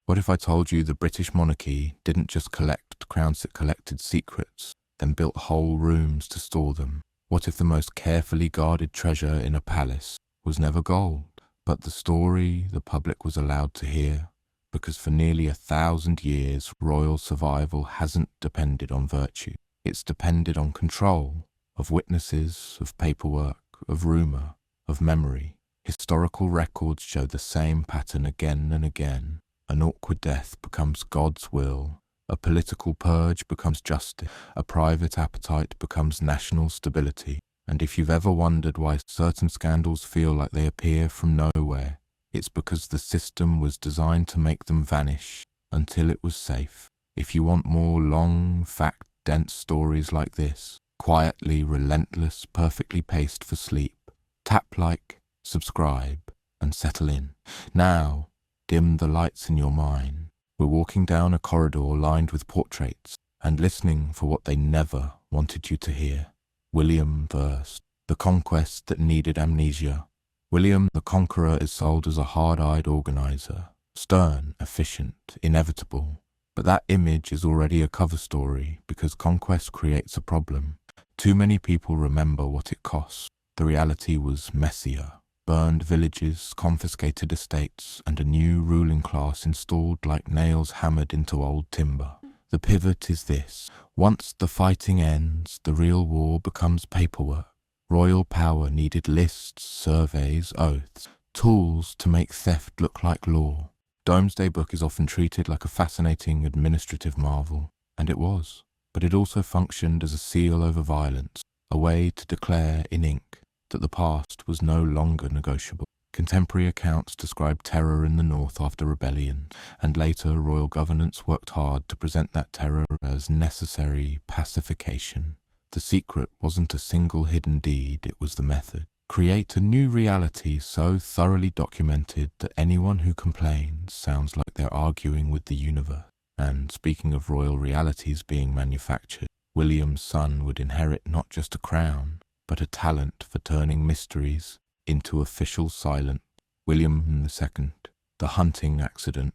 What if I told you the British monarchy didn't just collect crowns, it collected secrets, then built whole rooms to store them? What if the most carefully guarded treasure in a palace was never gold, but the story the public was allowed to hear? Because for nearly 1,000 years, royal survival hasn't depended on virtue. It's depended on control, of witnesses, of paperwork, of rumour, of memory. Historical records show the same pattern again and again. An awkward death becomes God's will. A political purge becomes justice. A private appetite becomes national stability. And if you've ever wondered why certain scandals feel like they appear from nowhere, it's because the system was designed to make them vanish until it was safe. If you want more long, fact-dense stories like this, quietly relentless, perfectly paced for sleep, tap like, subscribe, and settle in. Now, dim the lights in your mind. We're walking down a corridor lined with portraits and listening for what they never wanted you to hear. William I, the conquest that needed amnesia. William the Conqueror is sold as a hard-eyed organizer, stern, efficient, inevitable. But that image is already a cover story because conquest creates a problem. Too many people remember what it costs. The reality was messier. Burned villages, confiscated estates, and a new ruling class installed like nails hammered into old timber. The pivot is this. Once the fighting ends, the real war becomes paperwork. Royal power needed lists, surveys, oaths, tools to make theft look like law. Domesday Book is often treated like a fascinating administrative marvel, and it was. But it also functioned as a seal over violence, a way to declare in ink that the past was no longer negotiable. Contemporary accounts describe terror in the north after rebellion, and later royal governance worked hard to present that terror as necessary pacification. The secret wasn't a single hidden deed, it was the method. Create a new reality so thoroughly documented that anyone who complains sounds like they're arguing with the universe. And speaking of royal realities being manufactured, William's son would inherit not just a crown, but a talent for turning mysteries into official silence. William II, the hunting accident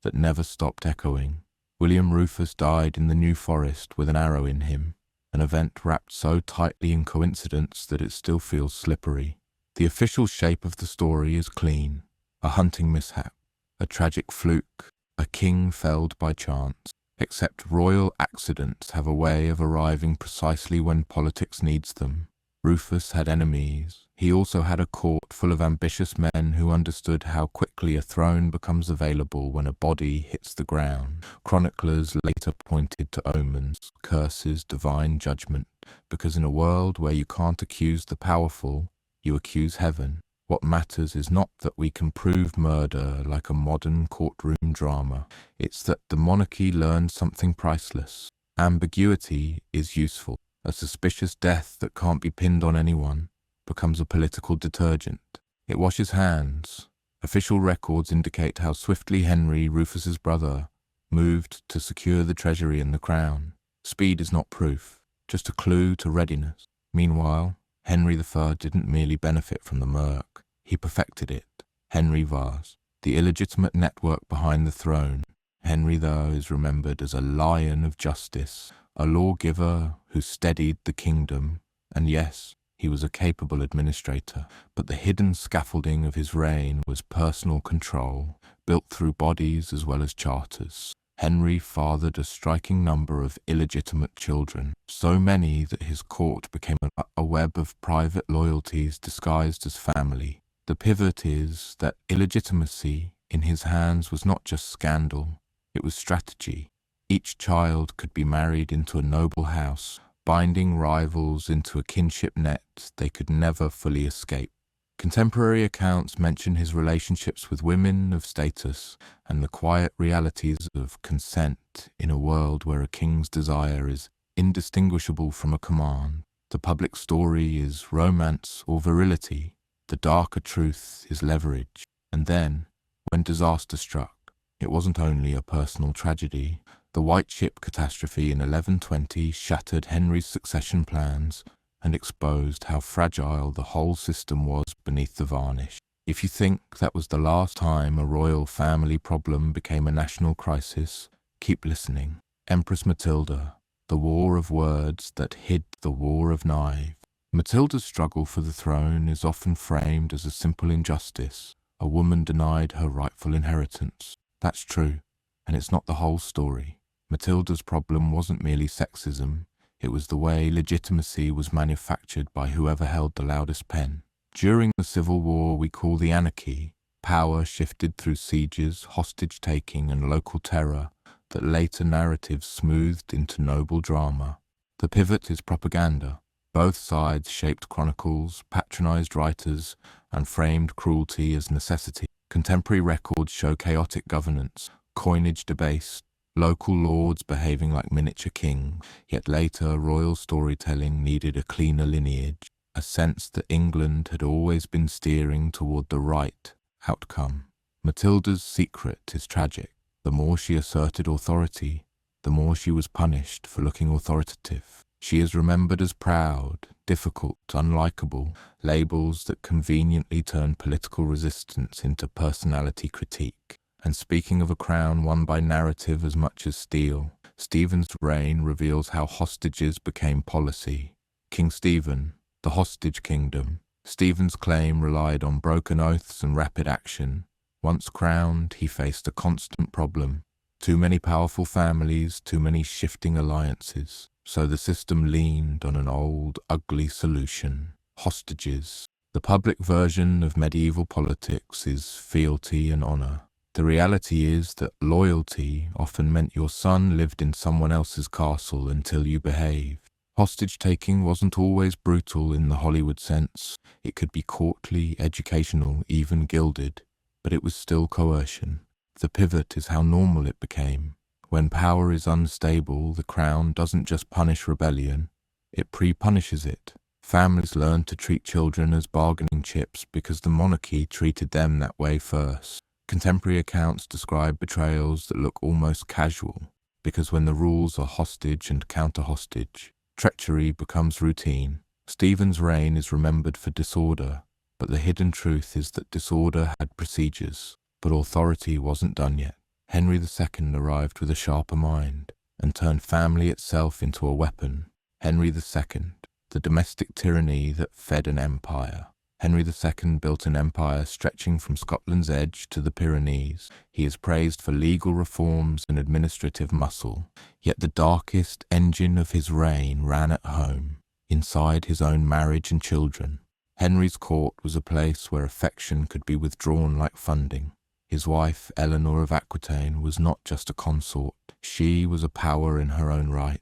that never stopped echoing. William Rufus died in the New Forest with an arrow in him, an event wrapped so tightly in coincidence that it still feels slippery. The official shape of the story is clean, a hunting mishap, a tragic fluke, a king felled by chance. Except royal accidents have a way of arriving precisely when politics needs them. Rufus had enemies. He also had a court full of ambitious men who understood how quickly a throne becomes available when a body hits the ground. Chroniclers later pointed to omens, curses, divine judgment, because in a world where you can't accuse the powerful, you accuse heaven. What matters is not that we can prove murder like a modern courtroom drama. It's that the monarchy learned something priceless. Ambiguity is useful. A suspicious death that can't be pinned on anyone becomes a political detergent. It washes hands. Official records indicate how swiftly Henry, Rufus's brother, moved to secure the treasury and the crown. Speed is not proof, just a clue to readiness. Meanwhile, Henry III didn't merely benefit from the murk, he perfected it. Henry VIII, the illegitimate network behind the throne. Henry, though, is remembered as a lion of justice, a lawgiver who steadied the kingdom, and yes, he was a capable administrator, but the hidden scaffolding of his reign was personal control, built through bodies as well as charters. Henry fathered a striking number of illegitimate children, so many that his court became a web of private loyalties disguised as family. The pivot is that illegitimacy in his hands was not just scandal, it was strategy. Each child could be married into a noble house, binding rivals into a kinship net they could never fully escape. Contemporary accounts mention his relationships with women of status and the quiet realities of consent in a world where a king's desire is indistinguishable from a command. The public story is romance or virility. The darker truth is leverage. And then, when disaster struck, it wasn't only a personal tragedy. The White Ship catastrophe in 1120 shattered Henry's succession plans and exposed how fragile the whole system was beneath the varnish. If you think that was the last time a royal family problem became a national crisis, keep listening. Empress Matilda, the war of words that hid the war of knives. Matilda's struggle for the throne is often framed as a simple injustice. A woman denied her rightful inheritance. That's true, and it's not the whole story. Matilda's problem wasn't merely sexism, it was the way legitimacy was manufactured by whoever held the loudest pen. During the Civil War we call the anarchy, power shifted through sieges, hostage-taking and local terror that later narratives smoothed into noble drama. The pivot is propaganda. Both sides shaped chronicles, patronized writers, and framed cruelty as necessity. Contemporary records show chaotic governance, coinage debased, local lords behaving like miniature kings, yet later royal storytelling needed a cleaner lineage, a sense that England had always been steering toward the right outcome. Matilda's secret is tragic. The more she asserted authority, the more she was punished for looking authoritative. She is remembered as proud, difficult, unlikable, labels that conveniently turn political resistance into personality critique. And speaking of a crown won by narrative as much as steel, Stephen's reign reveals how hostages became policy. King Stephen, the hostage kingdom. Stephen's claim relied on broken oaths and rapid action. Once crowned, he faced a constant problem. Too many powerful families, too many shifting alliances. So the system leaned on an old, ugly solution: hostages. The public version of medieval politics is fealty and honor. The reality is that loyalty often meant your son lived in someone else's castle until you behaved. Hostage-taking wasn't always brutal in the Hollywood sense. It could be courtly, educational, even gilded, but it was still coercion. The pivot is how normal it became. When power is unstable, the crown doesn't just punish rebellion, it pre-punishes it. Families learn to treat children as bargaining chips because the monarchy treated them that way first. Contemporary accounts describe betrayals that look almost casual, because when the rules are hostage and counter-hostage, treachery becomes routine. Stephen's reign is remembered for disorder, but the hidden truth is that disorder had procedures, but authority wasn't done yet. Henry II arrived with a sharper mind and turned family itself into a weapon. Henry II, the domestic tyranny that fed an empire. Henry II built an empire stretching from Scotland's edge to the Pyrenees. He is praised for legal reforms and administrative muscle, yet the darkest engine of his reign ran at home, inside his own marriage and children. Henry's court was a place where affection could be withdrawn like funding. His wife, Eleanor of Aquitaine, was not just a consort. She was a power in her own right.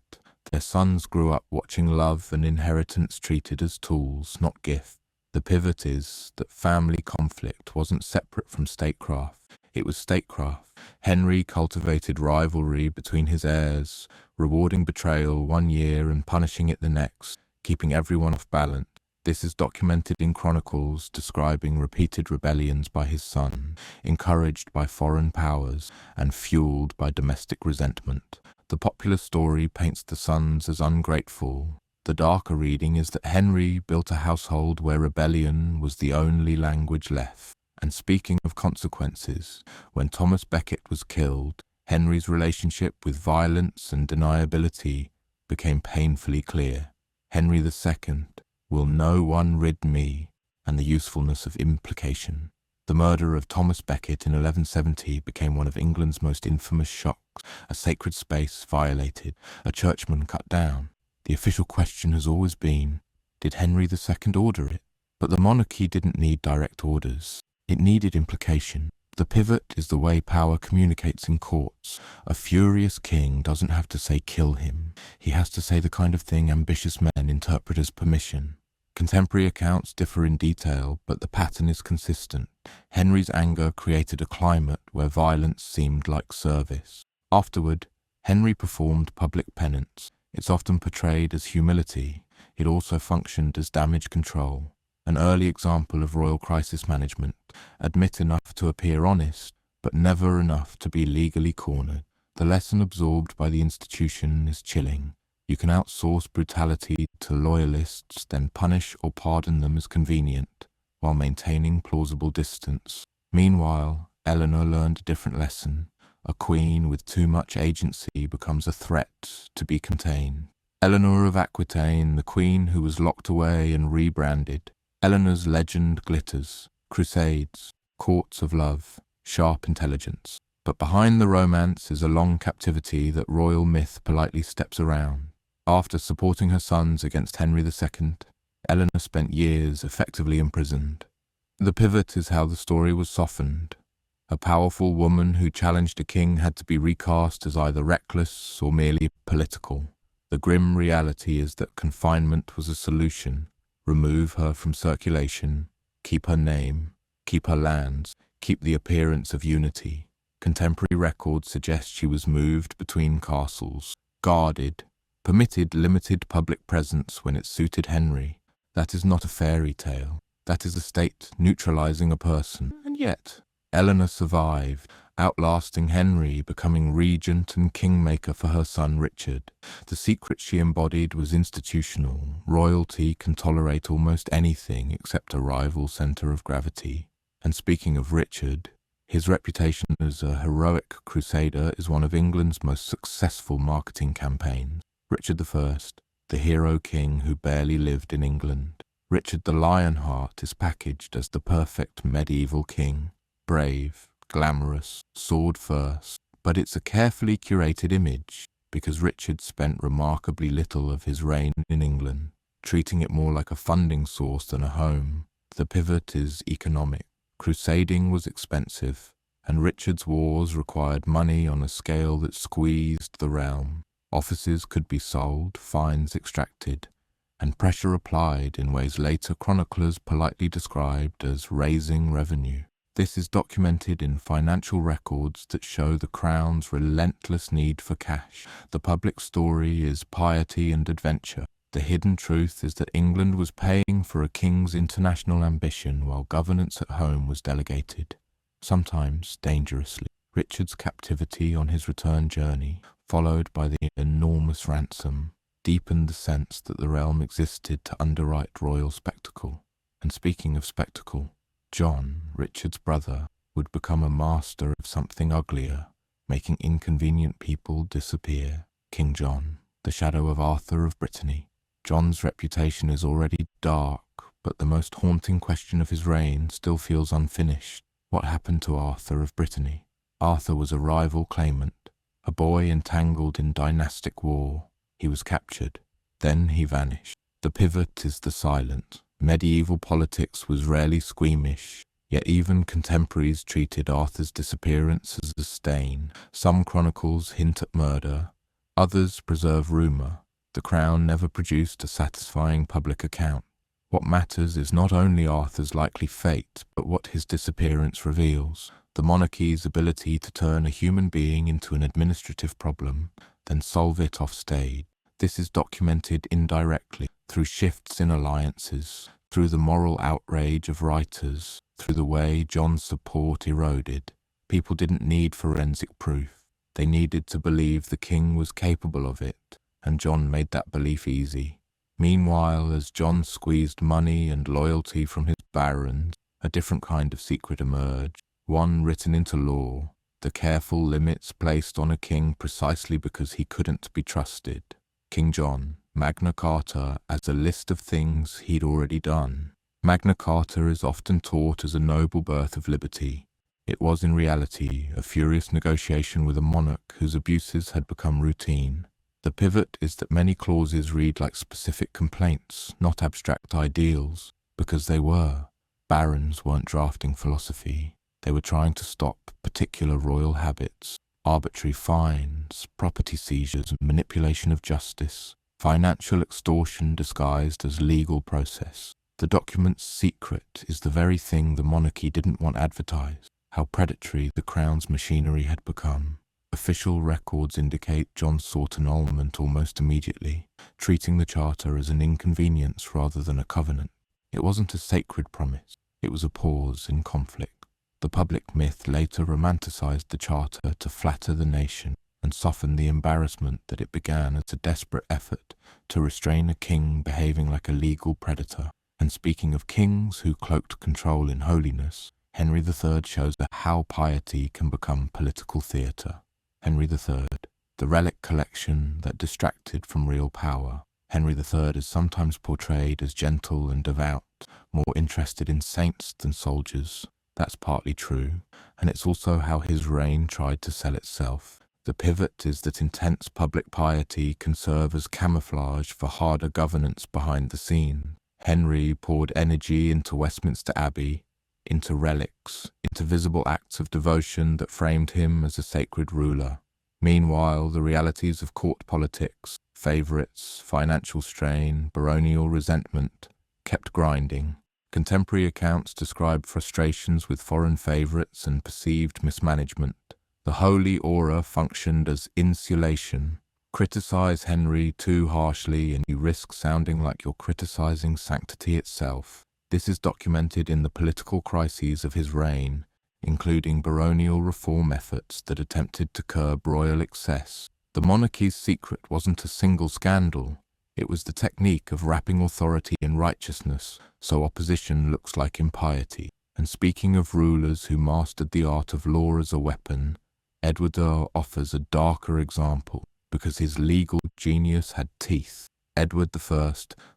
Their sons grew up watching love and inheritance treated as tools, not gifts. The pivot is that family conflict wasn't separate from statecraft. It was statecraft. Henry cultivated rivalry between his heirs, rewarding betrayal one year and punishing it the next, keeping everyone off balance. This is documented in chronicles describing repeated rebellions by his son, encouraged by foreign powers and fueled by domestic resentment. The popular story paints the sons as ungrateful. The darker reading is that Henry built a household where rebellion was the only language left. And speaking of consequences, when Thomas Becket was killed, Henry's relationship with violence and deniability became painfully clear. Henry II, will no one rid me, and the usefulness of implication. The murder of Thomas Becket in 1170 became one of England's most infamous shocks, a sacred space violated, a churchman cut down. The official question has always been, did Henry II order it? But the monarchy didn't need direct orders. It needed implication. The pivot is the way power communicates in courts. A furious king doesn't have to say kill him. He has to say the kind of thing ambitious men interpret as permission. Contemporary accounts differ in detail, but the pattern is consistent. Henry's anger created a climate where violence seemed like service. Afterward, Henry performed public penance. It's often portrayed as humility. It also functioned as damage control. An early example of royal crisis management, admit enough to appear honest, but never enough to be legally cornered. The lesson absorbed by the institution is chilling. You can outsource brutality to loyalists, then punish or pardon them as convenient, while maintaining plausible distance. Meanwhile, Eleanor learned a different lesson. A queen with too much agency becomes a threat to be contained. Eleanor of Aquitaine, the queen who was locked away and rebranded. Eleanor's legend glitters, crusades, courts of love, sharp intelligence. But behind the romance is a long captivity that royal myth politely steps around. After supporting her sons against Henry II, Eleanor spent years effectively imprisoned. The pivot is how the story was softened. A powerful woman who challenged a king had to be recast as either reckless or merely political. The grim reality is that confinement was a solution. Remove her from circulation, keep her name, keep her lands, keep the appearance of unity. Contemporary records suggest she was moved between castles, guarded, permitted limited public presence when it suited Henry. That is not a fairy tale. That is the state neutralizing a person. And yet, Eleanor survived, outlasting Henry, becoming regent and kingmaker for her son Richard. The secret she embodied was institutional. Royalty can tolerate almost anything except a rival center of gravity. And speaking of Richard, his reputation as a heroic crusader is one of England's most successful marketing campaigns. Richard I, the hero king who barely lived in England. Richard the Lionheart is packaged as the perfect medieval king. Brave, glamorous, sword first, but it's a carefully curated image because Richard spent remarkably little of his reign in England, treating it more like a funding source than a home. The pivot is economic. Crusading was expensive, and Richard's wars required money on a scale that squeezed the realm. Offices could be sold, fines extracted, and pressure applied in ways later chroniclers politely described as raising revenue. This is documented in financial records that show the crown's relentless need for cash. The public story is piety and adventure. The hidden truth is that England was paying for a king's international ambition while governance at home was delegated, sometimes dangerously. Richard's captivity on his return journey, followed by the enormous ransom, deepened the sense that the realm existed to underwrite royal spectacle. And speaking of spectacle, John, Richard's brother, would become a master of something uglier, making inconvenient people disappear. King John, the shadow of Arthur of Brittany. John's reputation is already dark, but the most haunting question of his reign still feels unfinished. What happened to Arthur of Brittany? Arthur was a rival claimant, a boy entangled in dynastic war. He was captured. Then he vanished. The pivot is the silent. Medieval politics was rarely squeamish, yet even contemporaries treated Arthur's disappearance as a stain. Some chronicles hint at murder, others preserve rumour. The crown never produced a satisfying public account. What matters is not only Arthur's likely fate, but what his disappearance reveals. The monarchy's ability to turn a human being into an administrative problem, then solve it off stage. This is documented indirectly, through shifts in alliances, through the moral outrage of writers, through the way John's support eroded. People didn't need forensic proof. They needed to believe the king was capable of it, and John made that belief easy. Meanwhile, as John squeezed money and loyalty from his barons, a different kind of secret emerged, one written into law, the careful limits placed on a king precisely because he couldn't be trusted. King John, Magna Carta as a list of things he'd already done. Magna Carta is often taught as a noble birth of liberty. It was in reality a furious negotiation with a monarch whose abuses had become routine. The pivot is that many clauses read like specific complaints, not abstract ideals, because they were. Barons weren't drafting philosophy. They were trying to stop particular royal habits, arbitrary fines, property seizures, manipulation of justice, financial extortion disguised as legal process. The document's secret is the very thing the monarchy didn't want advertised, how predatory the crown's machinery had become. Official records indicate John sought annulment almost immediately, treating the charter as an inconvenience rather than a covenant. It wasn't a sacred promise, it was a pause in conflict. The public myth later romanticized the charter to flatter the nation and soften the embarrassment that it began as a desperate effort to restrain a king behaving like a legal predator. And speaking of kings who cloaked control in holiness, Henry III shows how piety can become political theatre. Henry III, the relic collection that distracted from real power. Henry III is sometimes portrayed as gentle and devout, more interested in saints than soldiers. That's partly true, and it's also how his reign tried to sell itself. The pivot is that intense public piety can serve as camouflage for harder governance behind the scene. Henry poured energy into Westminster Abbey, into relics, into visible acts of devotion that framed him as a sacred ruler. Meanwhile, the realities of court politics, favourites, financial strain, baronial resentment, kept grinding. Contemporary accounts describe frustrations with foreign favourites and perceived mismanagement. The holy aura functioned as insulation. Criticise Henry too harshly and you risk sounding like you're criticising sanctity itself. This is documented in the political crises of his reign, including baronial reform efforts that attempted to curb royal excess. The monarchy's secret wasn't a single scandal. It was the technique of wrapping authority in righteousness, so opposition looks like impiety. And speaking of rulers who mastered the art of law as a weapon, Edward offers a darker example because his legal genius had teeth. Edward I,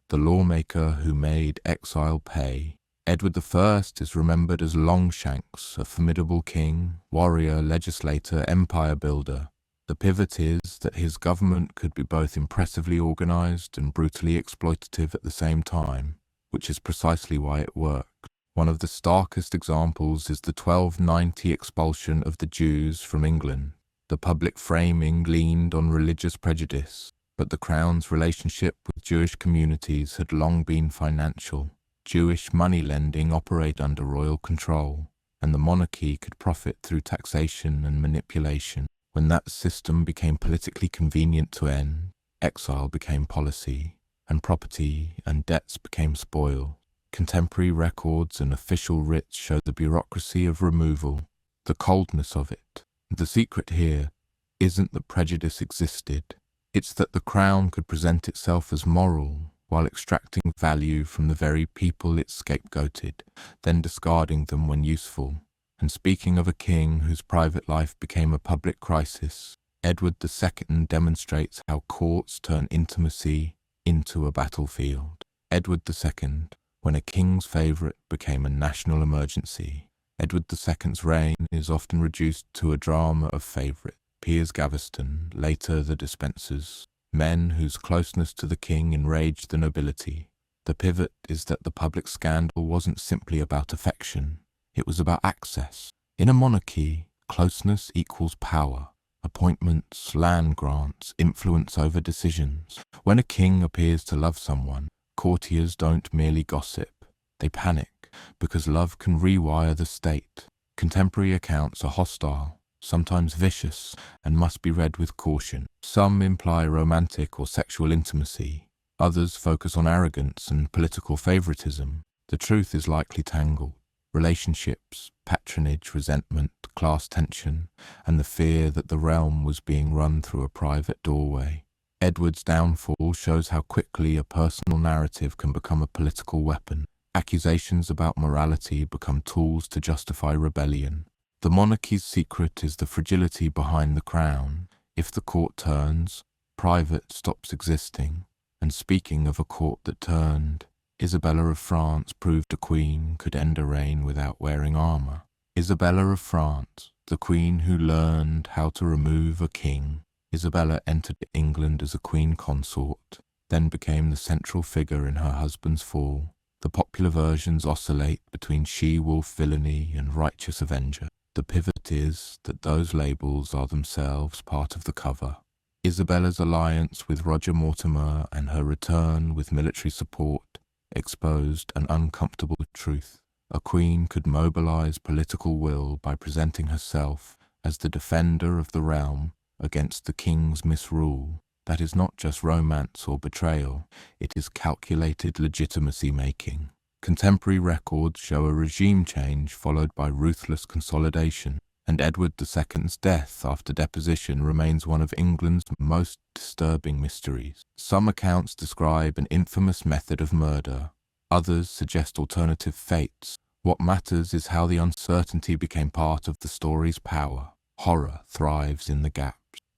the lawmaker who made exile pay. Edward I is remembered as Longshanks, a formidable king, warrior, legislator, empire builder. The pivot is that his government could be both impressively organised and brutally exploitative at the same time, which is precisely why it worked. One of the starkest examples is the 1290 expulsion of the Jews from England. The public framing leaned on religious prejudice, but the Crown's relationship with Jewish communities had long been financial. Jewish money lending operated under royal control, and the monarchy could profit through taxation and manipulation. When that system became politically convenient to end, exile became policy, and property and debts became spoil. Contemporary records and official writs show the bureaucracy of removal, the coldness of it. The secret here isn't that prejudice existed, it's that the Crown could present itself as moral while extracting value from the very people it scapegoated, then discarding them when useful. And speaking of a king whose private life became a public crisis, Edward II demonstrates how courts turn intimacy into a battlefield. Edward II, when a king's favourite became a national emergency. Edward II's reign is often reduced to a drama of favourite. Piers Gaveston, later the Despensers, men whose closeness to the king enraged the nobility. The pivot is that the public scandal wasn't simply about affection, it was about access. In a monarchy, closeness equals power. Appointments, land grants, influence over decisions. When a king appears to love someone, courtiers don't merely gossip, they panic, because love can rewire the state. Contemporary accounts are hostile, sometimes vicious, and must be read with caution. Some imply romantic or sexual intimacy, others focus on arrogance and political favoritism. The truth is likely tangled. Relationships, patronage, resentment, class tension, and the fear that the realm was being run through a private doorway. Edward's downfall shows how quickly a personal narrative can become a political weapon. Accusations about morality become tools to justify rebellion. The monarchy's secret is the fragility behind the crown. If the court turns, private stops existing. And speaking of a court that turned, Isabella of France proved a queen could end a reign without wearing armour. Isabella of France, the queen who learned how to remove a king. Isabella entered England as a queen consort, then became the central figure in her husband's fall. The popular versions oscillate between she-wolf villainy and righteous avenger. The pivot is that those labels are themselves part of the cover. Isabella's alliance with Roger Mortimer and her return with military support exposed an uncomfortable truth. A queen could mobilize political will by presenting herself as the defender of the realm against the king's misrule. That is not just romance or betrayal, it is calculated legitimacy making. Contemporary records show a regime change followed by ruthless consolidation, and Edward II's death after deposition remains one of England's most disturbing mysteries. Some accounts describe an infamous method of murder, Others suggest alternative fates. What matters is how the uncertainty became part of the story's power. Horror thrives in the gaps.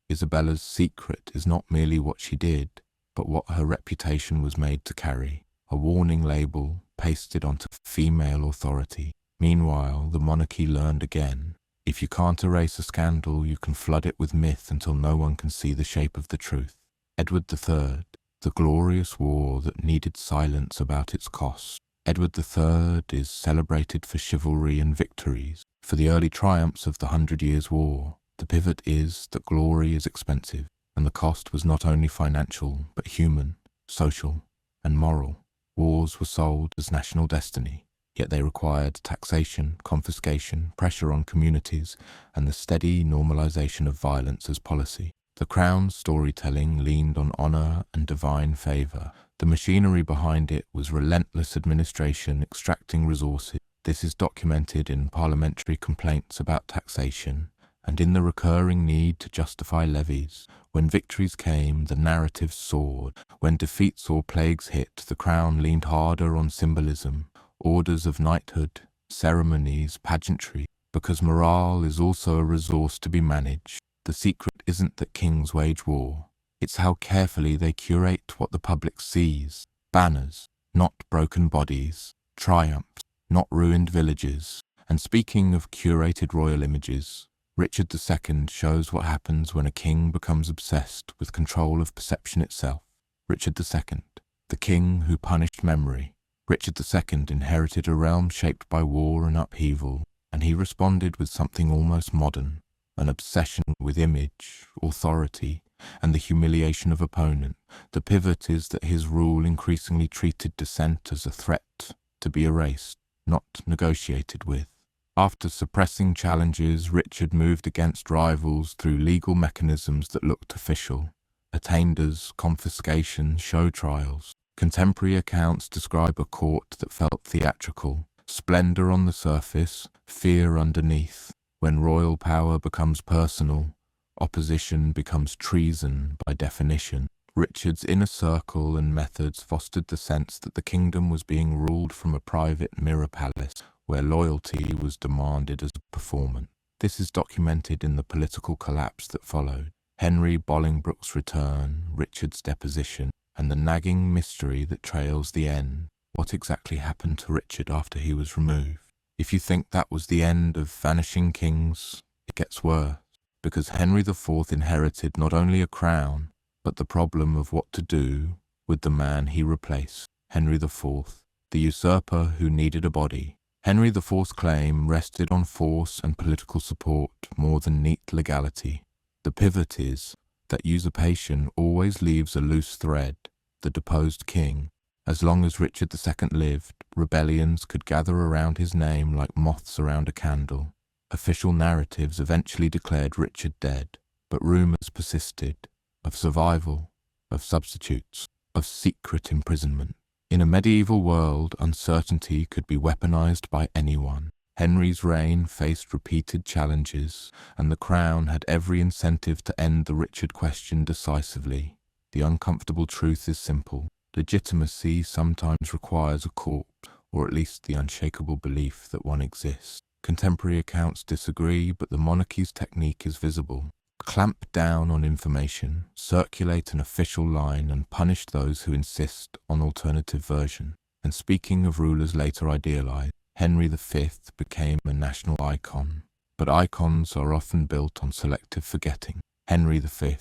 Isabella's secret is not merely what she did, but what her reputation was made to carry, a warning label pasted onto female authority. Meanwhile, the monarchy learned again. If you can't erase a scandal, you can flood it with myth until no one can see the shape of the truth. Edward III, the glorious war that needed silence about its cost. Edward III is celebrated for chivalry and victories, for the early triumphs of the 100 Years' War. The pivot is that glory is expensive, and the cost was not only financial, but human, social, and moral. Wars were sold as national destiny, yet they required taxation, confiscation, pressure on communities, and the steady normalization of violence as policy. The Crown's storytelling leaned on honor and divine favor. The machinery behind it was relentless administration extracting resources. This is documented in parliamentary complaints about taxation, and in the recurring need to justify levies. When victories came, the narrative soared. When defeats or plagues hit, the Crown leaned harder on symbolism, orders of knighthood, ceremonies, pageantry, because morale is also a resource to be managed. The secret isn't that kings wage war. It's how carefully they curate what the public sees. Banners, not broken bodies. Triumphs, not ruined villages. And speaking of curated royal images, Richard II shows what happens when a king becomes obsessed with control of perception itself. Richard II, the king who punished memory. Richard II inherited a realm shaped by war and upheaval, and he responded with something almost modern, an obsession with image, authority, and the humiliation of opponent. The pivot is that his rule increasingly treated dissent as a threat to be erased, not negotiated with. After suppressing challenges, Richard moved against rivals through legal mechanisms that looked official. Attainders, confiscation, show trials. Contemporary accounts describe a court that felt theatrical, splendor on the surface, fear underneath. When royal power becomes personal, opposition becomes treason by definition. Richard's inner circle and methods fostered the sense that the kingdom was being ruled from a private mirror palace, where loyalty was demanded as a performance. This is documented in the political collapse that followed. Henry Bolingbroke's return, Richard's deposition, and the nagging mystery that trails the end. What exactly happened to Richard after he was removed? If you think that was the end of vanishing kings, it gets worse, because Henry IV inherited not only a crown, but the problem of what to do with the man he replaced. Henry IV, the usurper who needed a body. Henry IV's claim rested on force and political support more than neat legality. The pivot is that usurpation always leaves a loose thread, the deposed king. As long as Richard II lived, rebellions could gather around his name like moths around a candle. Official narratives eventually declared Richard dead, but rumours persisted of survival, of substitutes, of secret imprisonment. In a medieval world, uncertainty could be weaponized by anyone. Henry's reign faced repeated challenges, and the crown had every incentive to end the Richard question decisively. The uncomfortable truth is simple. Legitimacy sometimes requires a court, or at least the unshakable belief that one exists. Contemporary accounts disagree, but the monarchy's technique is visible. Clamp down on information, circulate an official line, and punish those who insist on alternative version. And speaking of rulers later idealized, Henry V became a national icon. But icons are often built on selective forgetting. Henry V,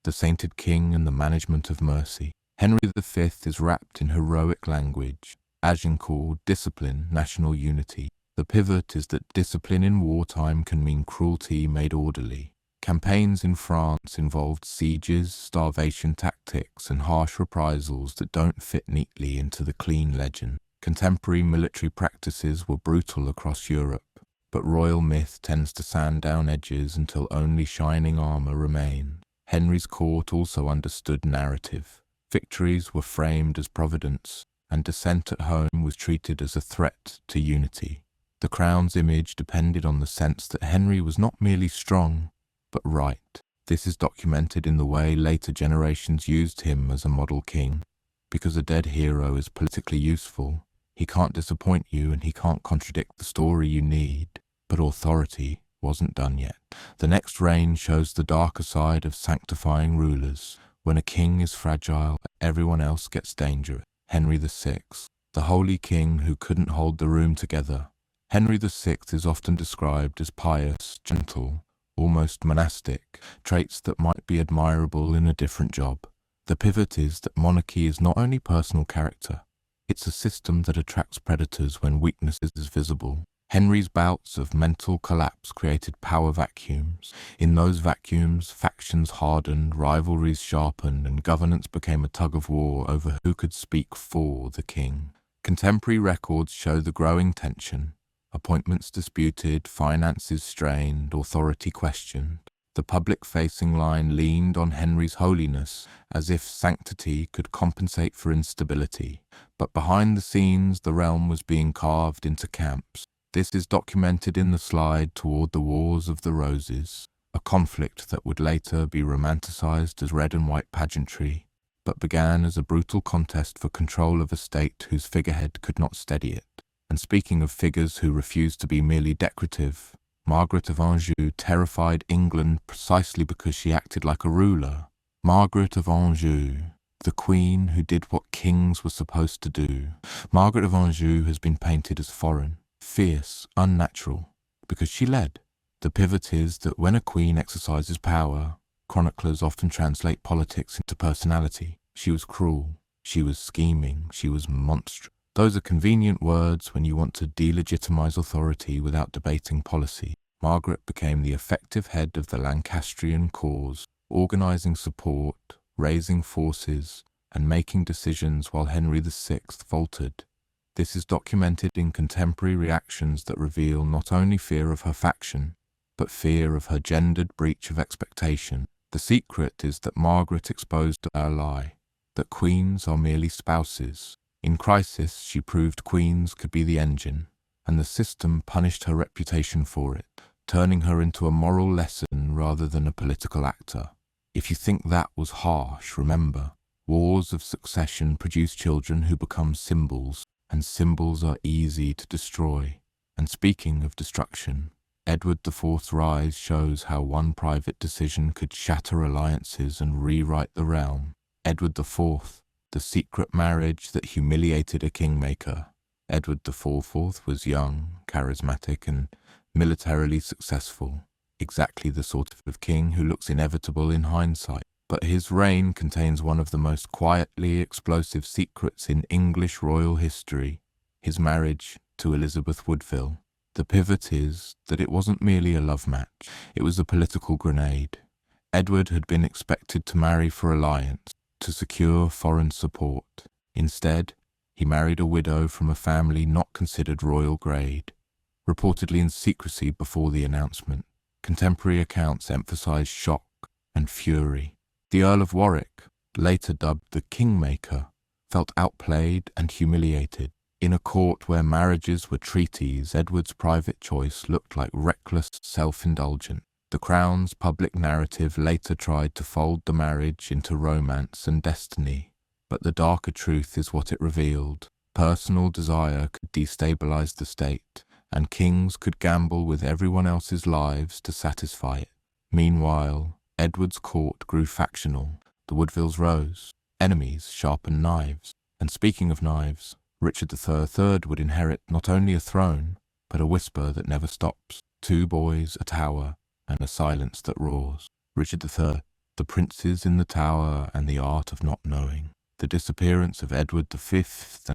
the sainted king and the management of mercy. Henry V is wrapped in heroic language, Agincourt, discipline, national unity. The pivot is that discipline in wartime can mean cruelty made orderly. Campaigns in France involved sieges, starvation tactics, and harsh reprisals that don't fit neatly into the clean legend. Contemporary military practices were brutal across Europe, but royal myth tends to sand down edges until only shining armor remained. Henry's court also understood narrative. Victories were framed as providence, and dissent at home was treated as a threat to unity. The crown's image depended on the sense that Henry was not merely strong, but right. This is documented in the way later generations used him as a model king. Because a dead hero is politically useful, He can't disappoint you and he can't contradict the story you need. But authority wasn't done yet. The next reign shows the darker side of sanctifying rulers. When a king is fragile, everyone else gets dangerous. Henry VI, the holy king who couldn't hold the room together. Henry VI is often described as pious, gentle, almost monastic, traits that might be admirable in a different job. The pivot is that monarchy is not only personal character, it's a system that attracts predators when weakness is visible. Henry's bouts of mental collapse created power vacuums. In those vacuums, factions hardened, rivalries sharpened, and governance became a tug-of-war over who could speak for the king. Contemporary records show the growing tension. Appointments disputed, finances strained, authority questioned. The public-facing line leaned on Henry's holiness as if sanctity could compensate for instability. But behind the scenes, the realm was being carved into camps. This is documented in the slide toward the Wars of the Roses, a conflict that would later be romanticized as red and white pageantry, but began as a brutal contest for control of a state whose figurehead could not steady it. And speaking of figures who refused to be merely decorative, Margaret of Anjou terrified England precisely because she acted like a ruler. Margaret of Anjou, the queen who did what kings were supposed to do. Margaret of Anjou has been painted as foreign, fierce, unnatural, because she led. The pivot is that when a queen exercises power, chroniclers often translate politics into personality. She was cruel, she was scheming, she was monstrous. Those are convenient words when you want to delegitimize authority without debating policy. Margaret became the effective head of the Lancastrian cause, organizing support, raising forces, and making decisions while Henry VI faltered. This is documented in contemporary reactions that reveal not only fear of her faction, but fear of her gendered breach of expectation. The secret is that Margaret exposed our lie, that queens are merely spouses. In crisis, she proved queens could be the engine, and the system punished her reputation for it, turning her into a moral lesson rather than a political actor. If you think that was harsh, remember, wars of succession produce children who become symbols, and symbols are easy to destroy. And speaking of destruction, Edward IV's rise shows how one private decision could shatter alliances and rewrite the realm. Edward IV, the secret marriage that humiliated a kingmaker. Edward IV was young, charismatic, and militarily successful, exactly the sort of king who looks inevitable in hindsight. But his reign contains one of the most quietly explosive secrets in English royal history, his marriage to Elizabeth Woodville. The pivot is that it wasn't merely a love match, it was a political grenade. Edward had been expected to marry for alliance, to secure foreign support. Instead, he married a widow from a family not considered royal grade, reportedly in secrecy before the announcement. Contemporary accounts emphasize shock and fury. The Earl of Warwick, later dubbed the Kingmaker, felt outplayed and humiliated. In a court where marriages were treaties, Edward's private choice looked like reckless self-indulgence. The Crown's public narrative later tried to fold the marriage into romance and destiny, but the darker truth is what it revealed. Personal desire could destabilize the state, and kings could gamble with everyone else's lives to satisfy it. Meanwhile, Edward's court grew factional. The Woodvilles rose. Enemies sharpened knives. And speaking of knives, Richard III would inherit not only a throne, but a whisper that never stops. 2 boys, a tower, and a silence that roars. Richard III, the princes in the tower and the art of not knowing. The disappearance of Edward V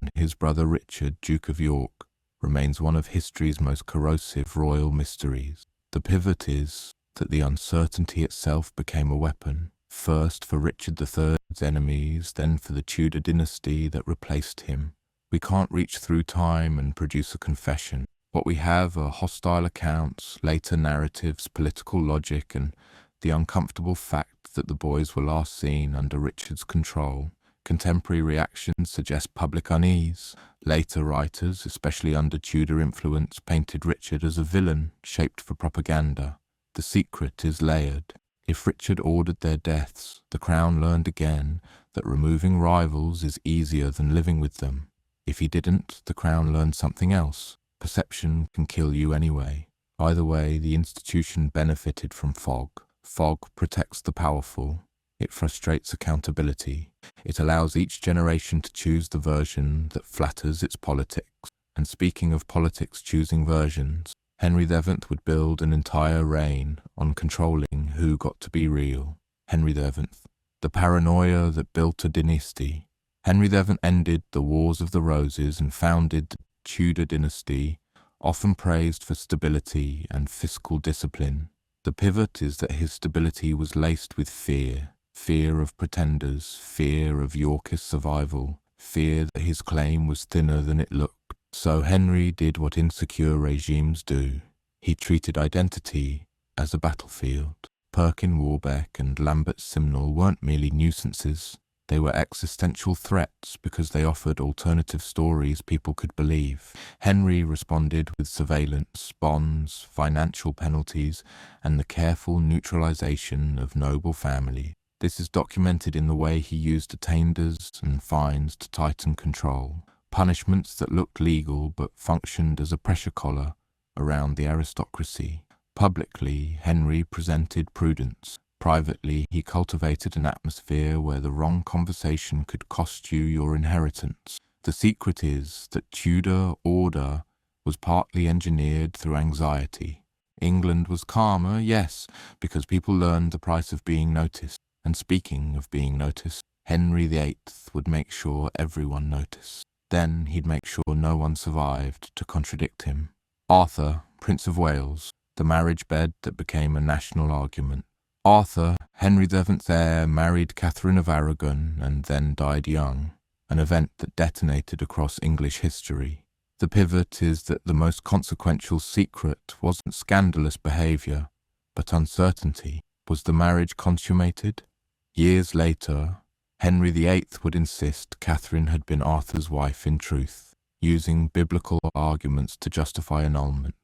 and his brother Richard, Duke of York, remains one of history's most corrosive royal mysteries. The pivot is that the uncertainty itself became a weapon, first for Richard III's enemies, then for the Tudor dynasty that replaced him. We can't reach through time and produce a confession. What we have are hostile accounts, later narratives, political logic, and the uncomfortable fact that the boys were last seen under Richard's control. Contemporary reactions suggest public unease. Later writers, especially under Tudor influence, painted Richard as a villain shaped for propaganda. The secret is layered. If Richard ordered their deaths, the Crown learned again that removing rivals is easier than living with them. If he didn't, the crown learned something else. Perception can kill you anyway. Either way, the institution benefited from fog. Fog protects the powerful. It frustrates accountability. It allows each generation to choose the version that flatters its politics. And speaking of politics choosing versions, Henry VII would build an entire reign on controlling who got to be real. Henry VII, the paranoia that built a dynasty. Henry VII ended the Wars of the Roses and founded the Tudor dynasty, often praised for stability and fiscal discipline. The pivot is that his stability was laced with fear. Fear of pretenders, fear of Yorkist survival, fear that his claim was thinner than it looked. So Henry did what insecure regimes do. He treated identity as a battlefield. Perkin Warbeck and Lambert Simnel weren't merely nuisances. They were existential threats because they offered alternative stories people could believe. Henry responded with surveillance, bonds, financial penalties, and the careful neutralization of noble family. This is documented in the way he used attainders and fines to tighten control. Punishments that looked legal but functioned as a pressure collar around the aristocracy. Publicly, Henry presented prudence. Privately, he cultivated an atmosphere where the wrong conversation could cost you your inheritance. The secret is that Tudor order was partly engineered through anxiety. England was calmer, yes, because people learned the price of being noticed. And speaking of being noticed, Henry VIII would make sure everyone noticed. Then he'd make sure no one survived to contradict him. Arthur, Prince of Wales, the marriage bed that became a national argument. Arthur, Henry VII's heir, married Catherine of Aragon and then died young, an event that detonated across English history. The pivot is that the most consequential secret wasn't scandalous behaviour, but uncertainty. Was the marriage consummated? Years later, Henry VIII would insist Catherine had been Arthur's wife in truth, using biblical arguments to justify annulment.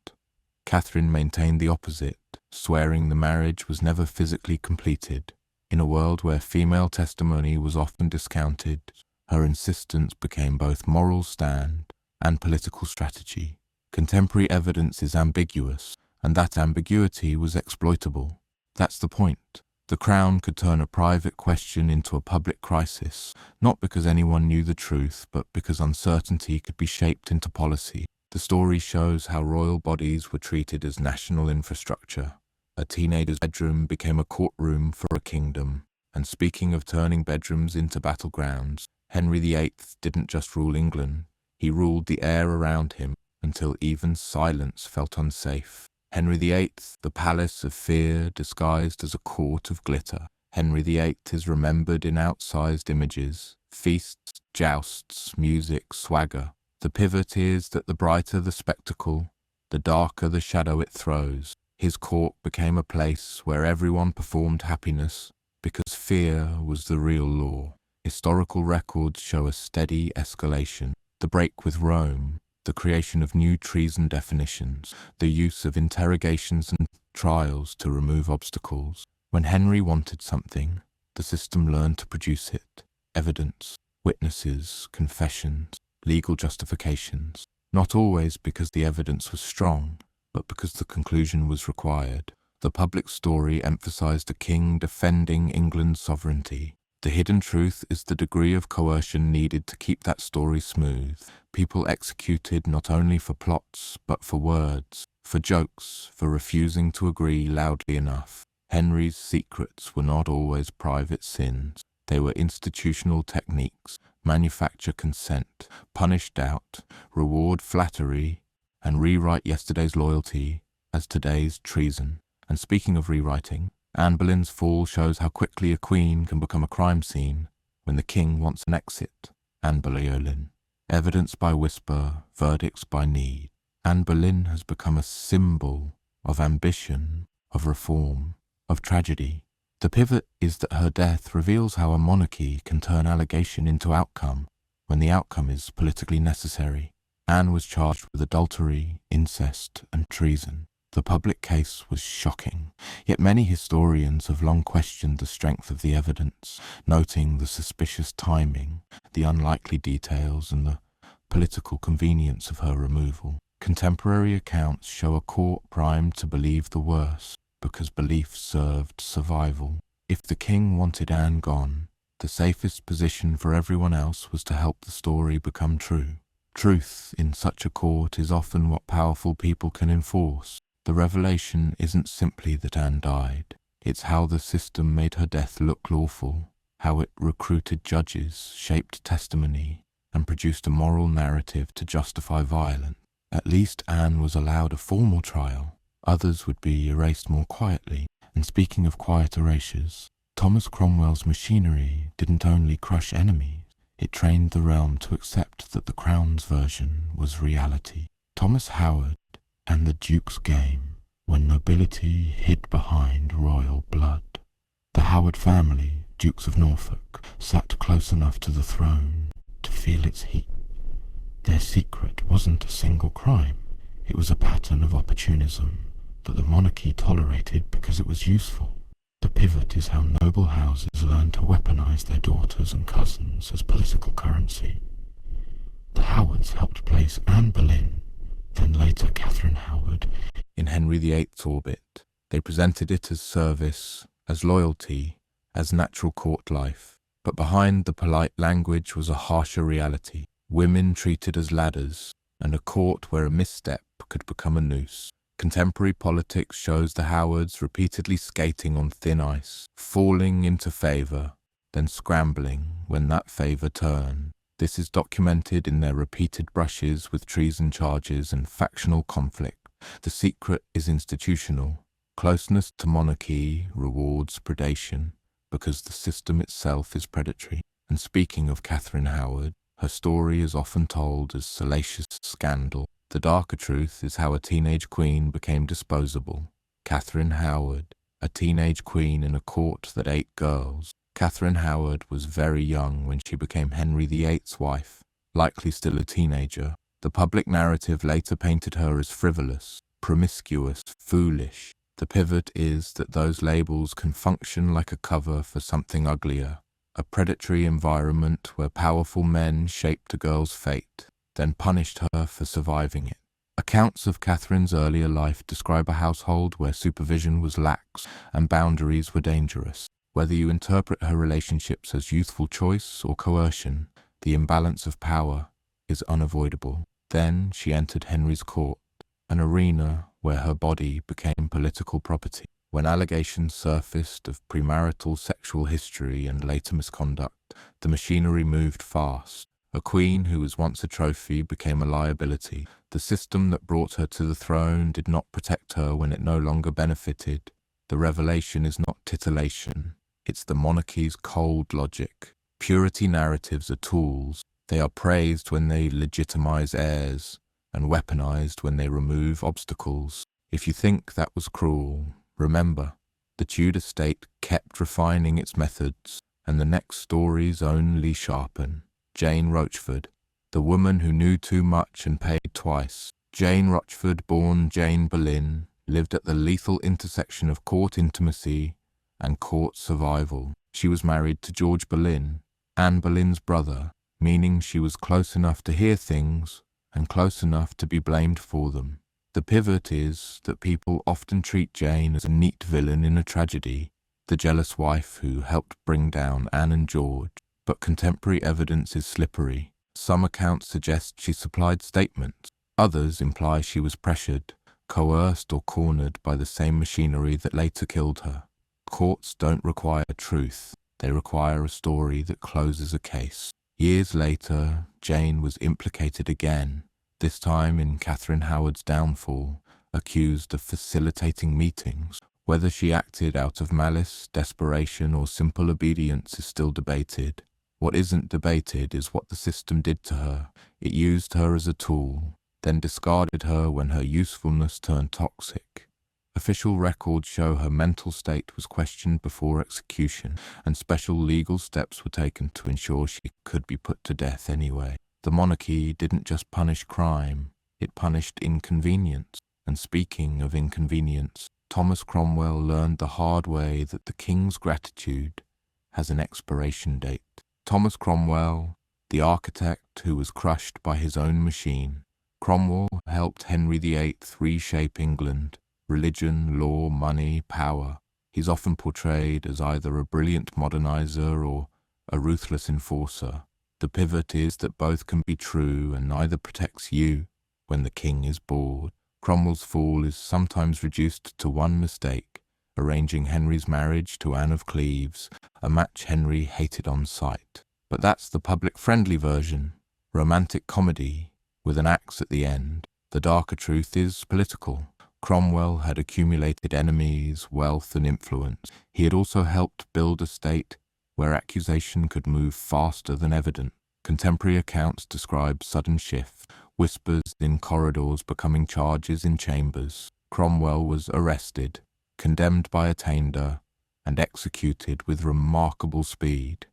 Catherine maintained the opposite, swearing the marriage was never physically completed. In a world where female testimony was often discounted, her insistence became both moral stand and political strategy. Contemporary evidence is ambiguous, and that ambiguity was exploitable. That's the point. The Crown could turn a private question into a public crisis, not because anyone knew the truth, but because uncertainty could be shaped into policy. The story shows how royal bodies were treated as national infrastructure. A teenager's bedroom became a courtroom for a kingdom. And speaking of turning bedrooms into battlegrounds, Henry VIII didn't just rule England, he ruled the air around him until even silence felt unsafe. Henry VIII, the palace of fear disguised as a court of glitter. Henry VIII is remembered in outsized images, feasts, jousts, music, swagger. The pivot is that the brighter the spectacle, the darker the shadow it throws. His court became a place where everyone performed happiness because fear was the real law. Historical records show a steady escalation. The break with Rome, the creation of new treason definitions, the use of interrogations and trials to remove obstacles. When Henry wanted something, the system learned to produce it. Evidence, witnesses, confessions, legal justifications. Not always because the evidence was strong, but because the conclusion was required. The public story emphasized a king defending England's sovereignty. The hidden truth is the degree of coercion needed to keep that story smooth. People executed not only for plots, but for words, for jokes, for refusing to agree loudly enough. Henry's secrets were not always private sins. They were institutional techniques, manufacture consent, punish doubt, reward flattery, and rewrite yesterday's loyalty as today's treason. And speaking of rewriting, Anne Boleyn's fall shows how quickly a queen can become a crime scene when the king wants an exit. Anne Boleyn. Evidence by whisper, verdicts by need. Anne Boleyn has become a symbol of ambition, of reform, of tragedy. The pivot is that her death reveals how a monarchy can turn allegation into outcome when the outcome is politically necessary. Anne was charged with adultery, incest, and treason. The public case was shocking, yet many historians have long questioned the strength of the evidence, noting the suspicious timing, the unlikely details, and the political convenience of her removal. Contemporary accounts show a court primed to believe the worst, because belief served survival. If the king wanted Anne gone, the safest position for everyone else was to help the story become true. Truth in such a court is often what powerful people can enforce. The revelation isn't simply that Anne died. It's how the system made her death look lawful, how it recruited judges, shaped testimony, and produced a moral narrative to justify violence. At least Anne was allowed a formal trial. Others would be erased more quietly. And speaking of quiet erasures, Thomas Cromwell's machinery didn't only crush enemies, it trained the realm to accept that the Crown's version was reality. Thomas Howard and the Duke's game, when nobility hid behind royal blood. The Howard family, Dukes of Norfolk, sat close enough to the throne to feel its heat. Their secret wasn't a single crime, it was a pattern of opportunism that the monarchy tolerated because it was useful. The pivot is how noble houses learned to weaponize their daughters and cousins as political currency. The Howards helped place Anne Boleyn, then later Catherine Howard, in Henry VIII's orbit. They presented it as service, as loyalty, as natural court life. But behind the polite language was a harsher reality. Women treated as ladders, and a court where a misstep could become a noose. Contemporary politics shows the Howards repeatedly skating on thin ice, falling into favour, then scrambling when that favour turned. This is documented in their repeated brushes with treason charges and factional conflict. The secret is institutional. Closeness to monarchy rewards predation, because the system itself is predatory. And speaking of Catherine Howard, her story is often told as salacious scandal. The darker truth is how a teenage queen became disposable. Catherine Howard, a teenage queen in a court that ate girls. Catherine Howard was very young when she became Henry VIII's wife, likely still a teenager. The public narrative later painted her as frivolous, promiscuous, foolish. The pivot is that those labels can function like a cover for something uglier. A predatory environment where powerful men shaped a girl's fate, then punished her for surviving it. Accounts of Catherine's earlier life describe a household where supervision was lax and boundaries were dangerous. Whether you interpret her relationships as youthful choice or coercion, the imbalance of power is unavoidable. Then she entered Henry's court, an arena where her body became political property. When allegations surfaced of premarital sexual history and later misconduct, the machinery moved fast. A queen who was once a trophy became a liability. The system that brought her to the throne did not protect her when it no longer benefited. The revelation is not titillation. It's the monarchy's cold logic. Purity narratives are tools. They are praised when they legitimize heirs, and weaponized when they remove obstacles. If you think that was cruel, remember, the Tudor state kept refining its methods, and the next stories only sharpen. Jane Rochford, the woman who knew too much and paid twice. Jane Rochford, born Jane Boleyn, lived at the lethal intersection of court intimacy and court survival. She was married to George Boleyn, Anne Boleyn's brother, meaning she was close enough to hear things and close enough to be blamed for them. The pivot is that people often treat Jane as a neat villain in a tragedy, the jealous wife who helped bring down Anne and George. But contemporary evidence is slippery. Some accounts suggest she supplied statements. Others imply she was pressured, coerced or cornered by the same machinery that later killed her. Courts don't require truth. They require a story that closes a case. Years later, Jane was implicated again, this time in Catherine Howard's downfall, accused of facilitating meetings. Whether she acted out of malice, desperation, or simple obedience is still debated. What isn't debated is what the system did to her. It used her as a tool, then discarded her when her usefulness turned toxic. Official records show her mental state was questioned before execution, and special legal steps were taken to ensure she could be put to death anyway. The monarchy didn't just punish crime, it punished inconvenience. And speaking of inconvenience, Thomas Cromwell learned the hard way that the king's gratitude has an expiration date. Thomas Cromwell, the architect who was crushed by his own machine. Cromwell helped Henry VIII reshape England. Religion, law, money, power. He's often portrayed as either a brilliant modernizer or a ruthless enforcer. The pivot is that both can be true and neither protects you when the king is bored. Cromwell's fall is sometimes reduced to one mistake, arranging Henry's marriage to Anne of Cleves, a match Henry hated on sight. But that's the public-friendly version, romantic comedy with an axe at the end. The darker truth is political. Cromwell had accumulated enemies, wealth and influence. He had also helped build a state where accusation could move faster than evidence. Contemporary accounts describe sudden shifts, whispers in corridors becoming charges in chambers. Cromwell was arrested, condemned by attainder, and executed with remarkable speed.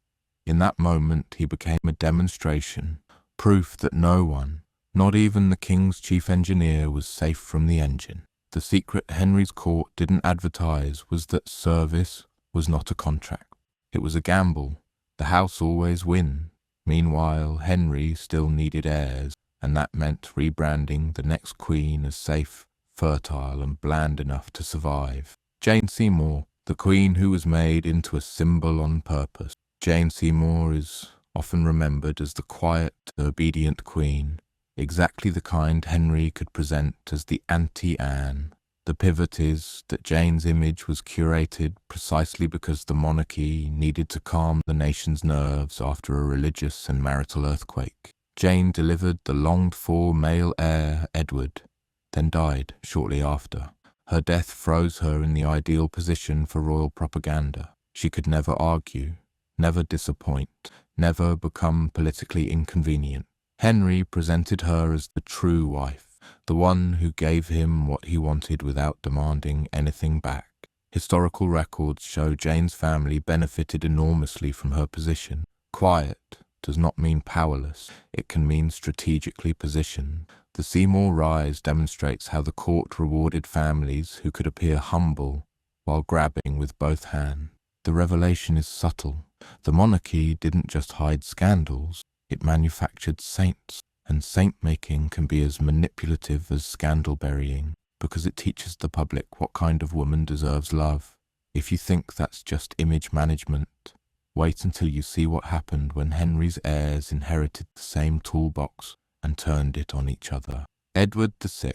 In that moment he became a demonstration, proof that no one, not even the king's chief engineer, was safe from the engine. The secret Henry's court didn't advertise was that service was not a contract. It was a gamble. The house always win. Meanwhile, Henry still needed heirs, and that meant rebranding the next queen as safe, fertile, and bland enough to survive. Jane Seymour, the queen who was made into a symbol on purpose. Jane Seymour is often remembered as the quiet, obedient queen, exactly the kind Henry could present as the anti-Anne. The pivot is that Jane's image was curated precisely because the monarchy needed to calm the nation's nerves after a religious and marital earthquake. Jane delivered the longed-for male heir, Edward, then died shortly after. Her death froze her in the ideal position for royal propaganda. She could never argue, never disappoint, never become politically inconvenient. Henry presented her as the true wife, the one who gave him what he wanted without demanding anything back. Historical records show Jane's family benefited enormously from her position. Quiet does not mean powerless, it can mean strategically positioned. The Seymour rise demonstrates how the court rewarded families who could appear humble while grabbing with both hands. The revelation is subtle. The monarchy didn't just hide scandals, it manufactured saints. And saint-making can be as manipulative as scandal-burying, because it teaches the public what kind of woman deserves love. If you think that's just image management, wait until you see what happened when Henry's heirs inherited the same toolbox and turned it on each other. Edward VI,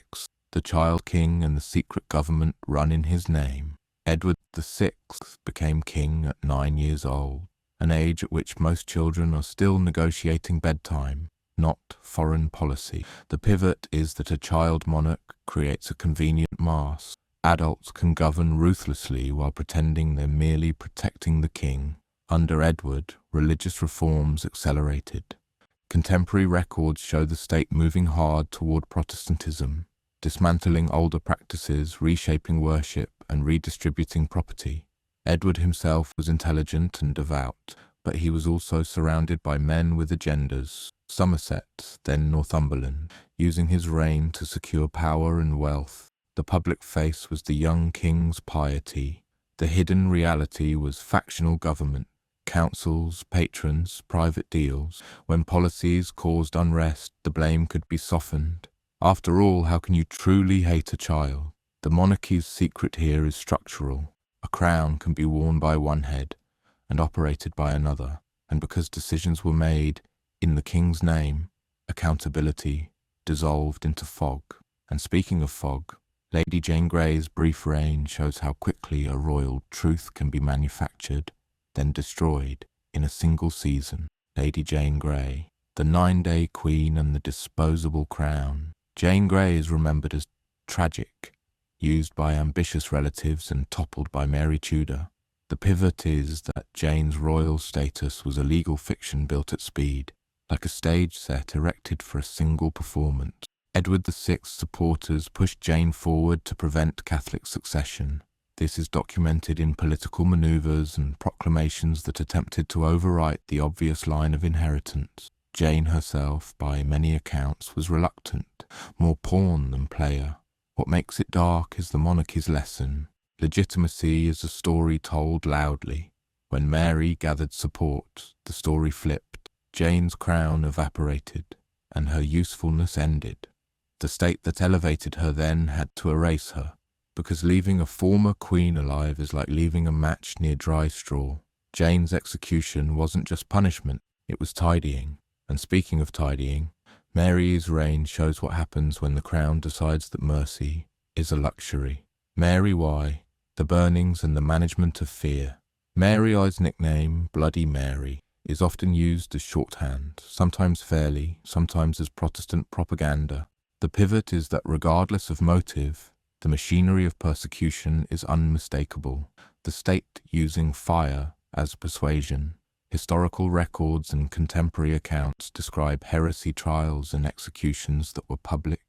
the child king and the secret government run in his name. Edward VI became king at 9 years old, an age at which most children are still negotiating bedtime, not foreign policy. The pivot is that a child monarch creates a convenient mask. Adults can govern ruthlessly while pretending they're merely protecting the king. Under Edward, religious reforms accelerated. Contemporary records show the state moving hard toward Protestantism, dismantling older practices, reshaping worship, and redistributing property. Edward himself was intelligent and devout, but he was also surrounded by men with agendas. Somerset, then Northumberland, using his reign to secure power and wealth. The public face was the young king's piety. The hidden reality was factional government, councils, patrons, private deals. When policies caused unrest, the blame could be softened. After all, how can you truly hate a child? The monarchy's secret here is structural. A crown can be worn by one head and operated by another, and because decisions were made in the king's name, accountability dissolved into fog. And speaking of fog, Lady Jane Grey's brief reign shows how quickly a royal truth can be manufactured, then destroyed in a single season. Lady Jane Grey, the 9-day queen and the disposable crown. Jane Grey is remembered as tragic, used by ambitious relatives and toppled by Mary Tudor. The pivot is that Jane's royal status was a legal fiction built at speed, like a stage set erected for a single performance. Edward VI's supporters pushed Jane forward to prevent Catholic succession. This is documented in political maneuvers and proclamations that attempted to overwrite the obvious line of inheritance. Jane herself, by many accounts, was reluctant, more pawn than player. What makes it dark is the monarchy's lesson. Legitimacy is a story told loudly. When Mary gathered support, the story flipped. Jane's crown evaporated, and her usefulness ended. The state that elevated her then had to erase her, because leaving a former queen alive is like leaving a match near dry straw. Jane's execution wasn't just punishment, it was tidying. And speaking of tidying, Mary's reign shows what happens when the crown decides that mercy is a luxury. Mary Why, the burnings and the management of fear. Mary I's nickname, Bloody Mary, is often used as shorthand, sometimes fairly, sometimes as Protestant propaganda. The pivot is that regardless of motive, the machinery of persecution is unmistakable, the state using fire as persuasion. Historical records and contemporary accounts describe heresy trials and executions that were public,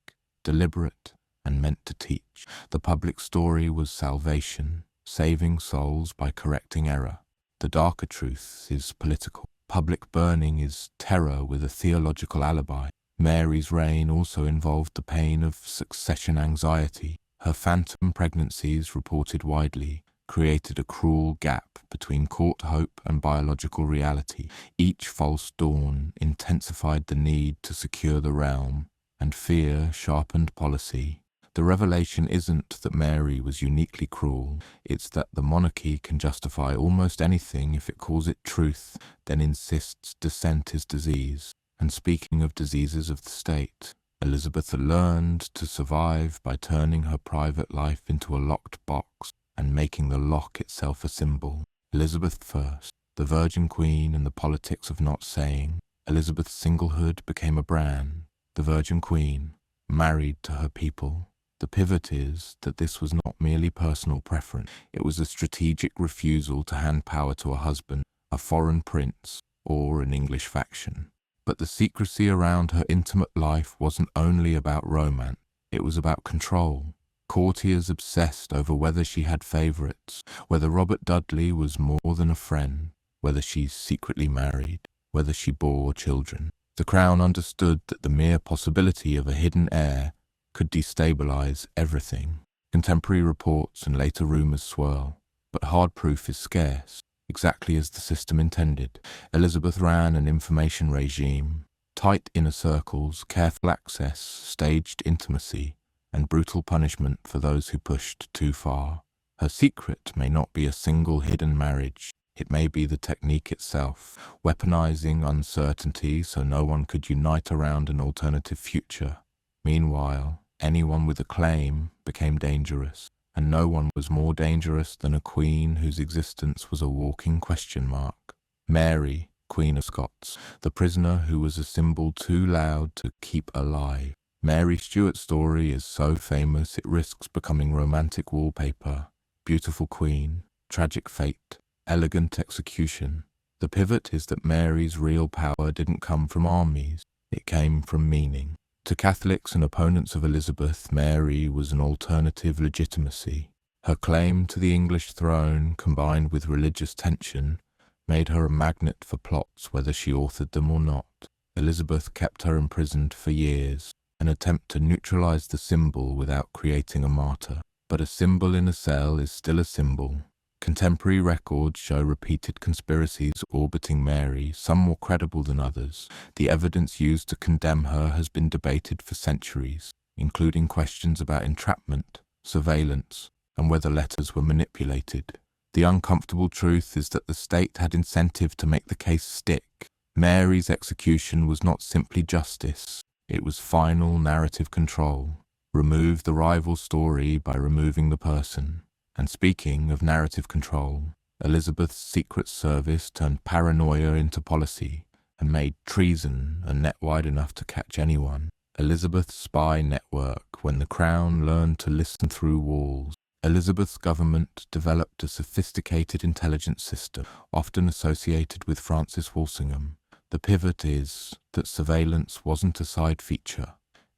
deliberate, and meant to teach. The public story was salvation, saving souls by correcting error. The darker truth is political. Public burning is terror with a theological alibi. Mary's reign also involved the pain of succession anxiety. Her phantom pregnancies, reported widely, created a cruel gap between court hope and biological reality. Each false dawn intensified the need to secure the realm, and fear sharpened policy. The revelation isn't that Mary was uniquely cruel, it's that the monarchy can justify almost anything if it calls it truth, then insists dissent is disease. And speaking of diseases of the state, Elizabeth learned to survive by turning her private life into a locked box and making the lock itself a symbol. Elizabeth I, the Virgin Queen and the politics of not saying. Elizabeth's singlehood became a brand. The Virgin Queen, married to her people. The pivot is that this was not merely personal preference. It was a strategic refusal to hand power to a husband, a foreign prince, or an English faction. But the secrecy around her intimate life wasn't only about romance, it was about control. Courtiers obsessed over whether she had favourites, whether Robert Dudley was more than a friend, whether she secretly married, whether she bore children. The crown understood that the mere possibility of a hidden heir could destabilise everything. Contemporary reports and later rumours swirl, but hard proof is scarce. Exactly as the system intended, Elizabeth ran an information regime, tight inner circles, careful access, staged intimacy, and brutal punishment for those who pushed too far. Her secret may not be a single hidden marriage, it may be the technique itself, weaponizing uncertainty so no one could unite around an alternative future. Meanwhile, anyone with a claim became dangerous. And no one was more dangerous than a queen whose existence was a walking question mark. Mary, Queen of Scots, the prisoner who was a symbol too loud to keep alive. Mary Stuart's story is so famous it risks becoming romantic wallpaper. Beautiful queen, tragic fate, elegant execution. The pivot is that Mary's real power didn't come from armies, it came from meaning. To Catholics and opponents of Elizabeth, Mary was an alternative legitimacy. Her claim to the English throne, combined with religious tension, made her a magnet for plots whether she authored them or not. Elizabeth kept her imprisoned for years, an attempt to neutralize the symbol without creating a martyr. But a symbol in a cell is still a symbol. Contemporary records show repeated conspiracies orbiting Mary, some more credible than others. The evidence used to condemn her has been debated for centuries, including questions about entrapment, surveillance, and whether letters were manipulated. The uncomfortable truth is that the state had incentive to make the case stick. Mary's execution was not simply justice, it was final narrative control. Remove the rival story by removing the person. And speaking of narrative control, Elizabeth's Secret Service turned paranoia into policy and made treason a net wide enough to catch anyone. Elizabeth's spy network, when the crown learned to listen through walls. Elizabeth's government developed a sophisticated intelligence system, often associated with Francis Walsingham. The pivot is that surveillance wasn't a side feature,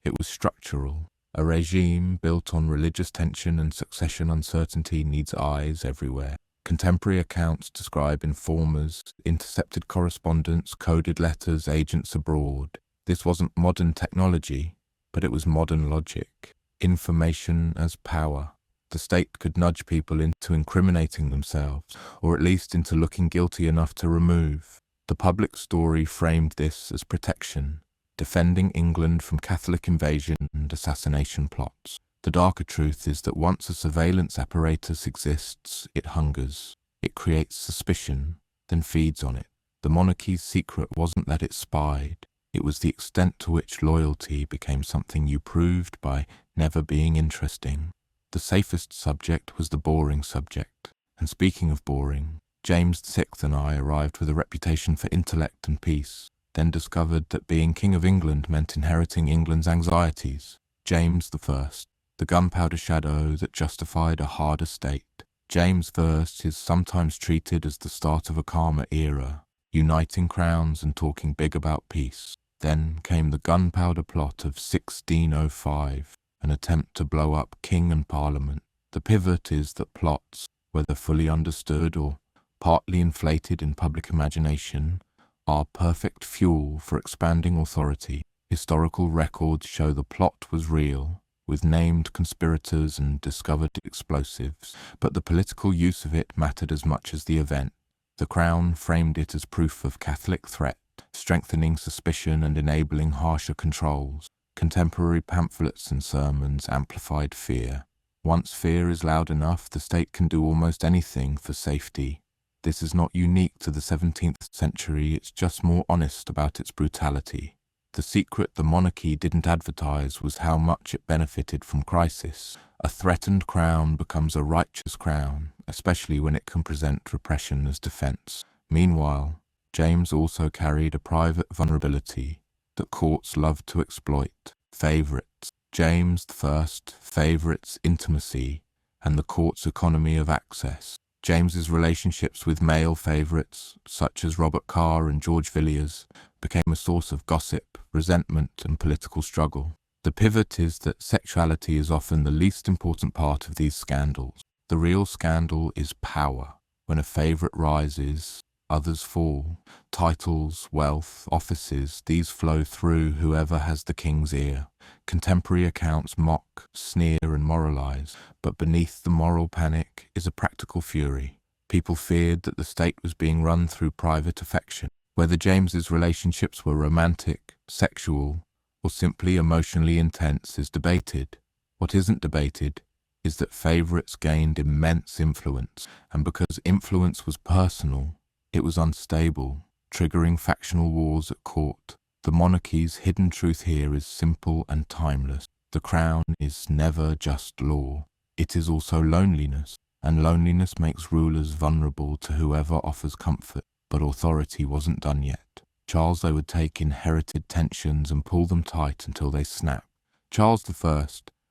it was structural. A regime built on religious tension and succession uncertainty needs eyes everywhere. Contemporary accounts describe informers, intercepted correspondence, coded letters, agents abroad. This wasn't modern technology, but it was modern logic. Information as power. The state could nudge people into incriminating themselves, or at least into looking guilty enough to remove. The public story framed this as protection, defending England from Catholic invasion and assassination plots. The darker truth is that once a surveillance apparatus exists, it hungers. It creates suspicion, then feeds on it. The monarchy's secret wasn't that it spied. It was the extent to which loyalty became something you proved by never being interesting. The safest subject was the boring subject. And speaking of boring, James VI and I arrived with a reputation for intellect and peace, then discovered that being King of England meant inheriting England's anxieties. James I, the gunpowder shadow that justified a harder state. James I is sometimes treated as the start of a calmer era, uniting crowns and talking big about peace. Then came the gunpowder plot of 1605, an attempt to blow up king and parliament. The pivot is that plots, whether fully understood or partly inflated in public imagination, are perfect fuel for expanding authority. Historical records show the plot was real, with named conspirators and discovered explosives, but the political use of it mattered as much as the event. The Crown framed it as proof of Catholic threat, strengthening suspicion and enabling harsher controls. Contemporary pamphlets and sermons amplified fear. Once fear is loud enough, the state can do almost anything for safety. This is not unique to the 17th century, it's just more honest about its brutality. The secret the monarchy didn't advertise was how much it benefited from crisis. A threatened crown becomes a righteous crown, especially when it can present repression as defense. Meanwhile, James also carried a private vulnerability that courts loved to exploit: favourites. James I favourites intimacy and the court's economy of access. James's relationships with male favourites, such as Robert Carr and George Villiers, became a source of gossip, resentment, and political struggle. The pivot is that sexuality is often the least important part of these scandals. The real scandal is power. When a favourite rises, others fall. Titles, wealth, offices, these flow through whoever has the king's ear. Contemporary accounts mock, sneer, and moralize, but beneath the moral panic is a practical fury. People feared that the state was being run through private affection. Whether James's relationships were romantic, sexual, or simply emotionally intense is debated. What isn't debated is that favourites gained immense influence, and because influence was personal, it was unstable, triggering factional wars at court. The monarchy's hidden truth here is simple and timeless. The crown is never just law. It is also loneliness, and loneliness makes rulers vulnerable to whoever offers comfort. But authority wasn't done yet. Charles, they would take inherited tensions and pull them tight until they snapped. Charles I,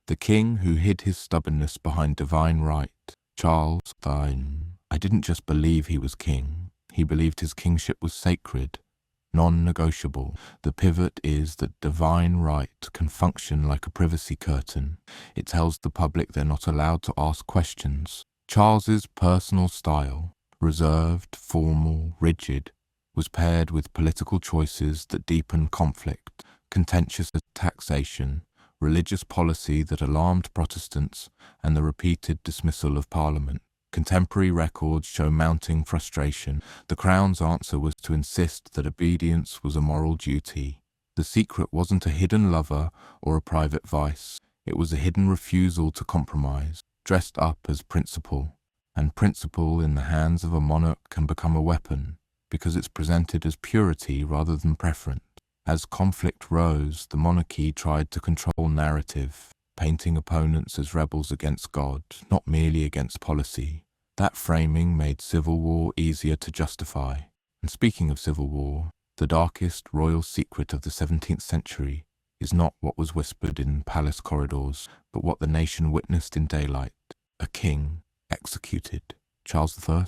the king who hid his stubbornness behind divine right. Charles I didn't just believe he was king. He believed his kingship was sacred, non-negotiable. The pivot is that divine right can function like a privacy curtain. It tells the public they're not allowed to ask questions. Charles's personal style, reserved, formal, rigid, was paired with political choices that deepened conflict, contentious taxation, religious policy that alarmed Protestants, and the repeated dismissal of Parliament. Contemporary records show mounting frustration. The Crown's answer was to insist that obedience was a moral duty. The secret wasn't a hidden lover or a private vice. It was a hidden refusal to compromise, dressed up as principle. And principle in the hands of a monarch can become a weapon, because it's presented as purity rather than preference. As conflict rose, the monarchy tried to control narrative, painting opponents as rebels against God, not merely against policy. That framing made civil war easier to justify. And speaking of civil war, the darkest royal secret of the 17th century is not what was whispered in palace corridors, but what the nation witnessed in daylight: a king executed. Charles I,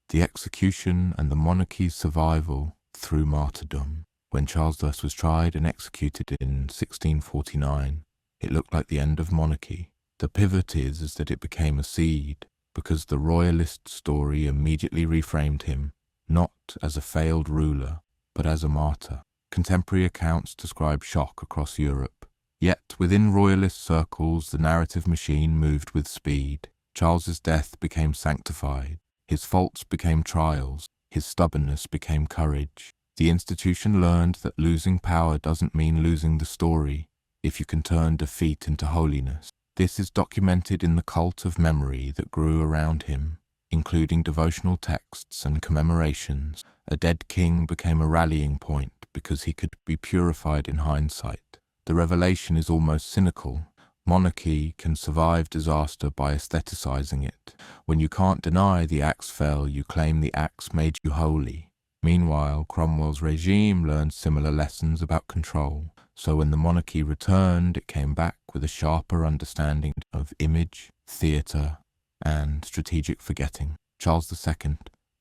the execution and the monarchy's survival through martyrdom. When Charles I was tried and executed in 1649, it looked like the end of monarchy. The pivot is that it became a seed, because the royalist story immediately reframed him, not as a failed ruler, but as a martyr. Contemporary accounts describe shock across Europe. Yet within royalist circles, the narrative machine moved with speed. Charles's death became sanctified. His faults became trials. His stubbornness became courage. The institution learned that losing power doesn't mean losing the story, if you can turn defeat into holiness. This is documented in the cult of memory that grew around him, including devotional texts and commemorations. A dead king became a rallying point because he could be purified in hindsight. The revelation is almost cynical. Monarchy can survive disaster by aestheticizing it. When you can't deny the axe fell, you claim the axe made you holy. Meanwhile, Cromwell's regime learned similar lessons about control. So when the monarchy returned, it came back with a sharper understanding of image, theatre, and strategic forgetting. Charles II,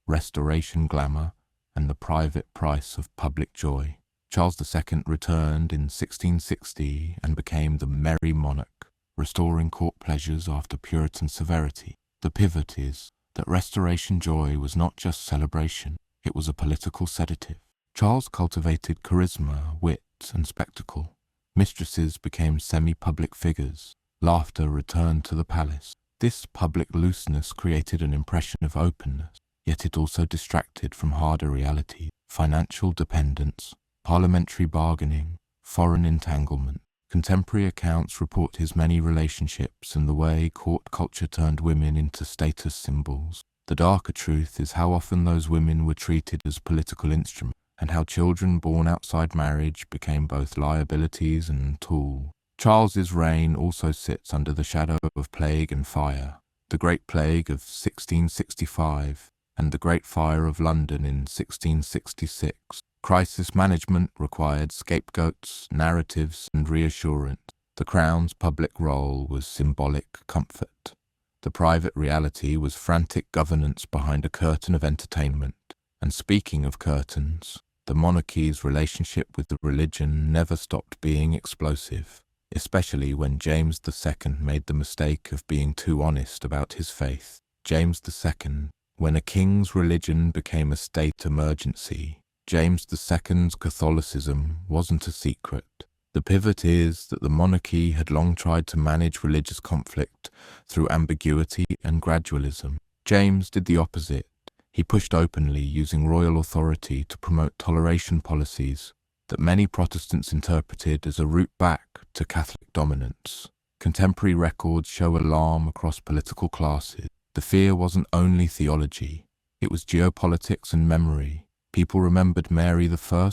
restoration glamour, and the private price of public joy. Charles II returned in 1660 and became the merry monarch, restoring court pleasures after Puritan severity. The pivot is that restoration joy was not just celebration, it was a political sedative. Charles cultivated charisma, wit, and spectacle. Mistresses became semi-public figures. Laughter returned to the palace. This public looseness created an impression of openness, yet it also distracted from harder realities: financial dependence, parliamentary bargaining, foreign entanglement. Contemporary accounts report his many relationships and the way court culture turned women into status symbols. The darker truth is how often those women were treated as political instruments, and how children born outside marriage became both liabilities and tools. Charles's reign also sits under the shadow of plague and fire. The Great Plague of 1665 and the Great Fire of London in 1666. Crisis management required scapegoats, narratives, and reassurance. The Crown's public role was symbolic comfort. The private reality was frantic governance behind a curtain of entertainment. And speaking of curtains, the monarchy's relationship with the religion never stopped being explosive, especially when James II made the mistake of being too honest about his faith. James II, when a king's religion became a state emergency, James II's Catholicism wasn't a secret. The pivot is that the monarchy had long tried to manage religious conflict through ambiguity and gradualism. James did the opposite. He pushed openly, using royal authority to promote toleration policies that many Protestants interpreted as a route back to Catholic dominance. Contemporary records show alarm across political classes. The fear wasn't only theology, it was geopolitics and memory. People remembered Mary I,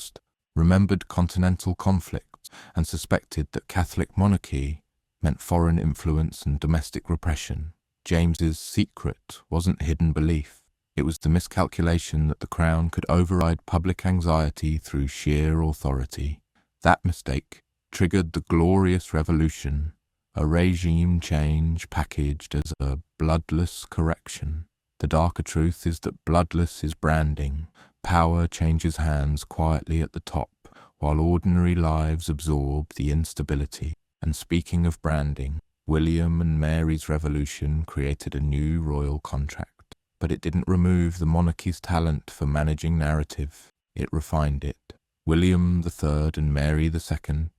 remembered continental conflicts, and suspected that Catholic monarchy meant foreign influence and domestic repression. James's secret wasn't hidden belief. It was the miscalculation that the crown could override public anxiety through sheer authority. That mistake triggered the Glorious Revolution, a regime change packaged as a bloodless correction. The darker truth is that bloodless is branding. Power changes hands quietly at the top, while ordinary lives absorb the instability. And speaking of branding, William and Mary's revolution created a new royal contract. But it didn't remove the monarchy's talent for managing narrative. It refined it. William III and Mary II,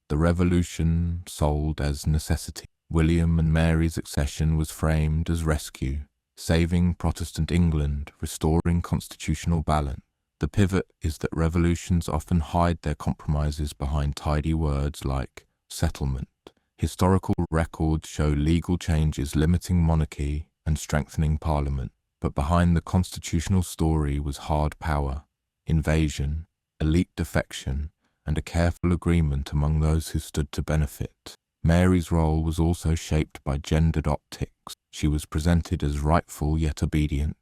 the revolution sold as necessity. William and Mary's accession was framed as rescue, saving Protestant England, restoring constitutional balance. The pivot is that revolutions often hide their compromises behind tidy words like settlement. Historical records show legal changes limiting monarchy and strengthening parliament, but behind the constitutional story was hard power, invasion, elite defection, and a careful agreement among those who stood to benefit. Mary's role was also shaped by gendered optics. She was presented as rightful yet obedient,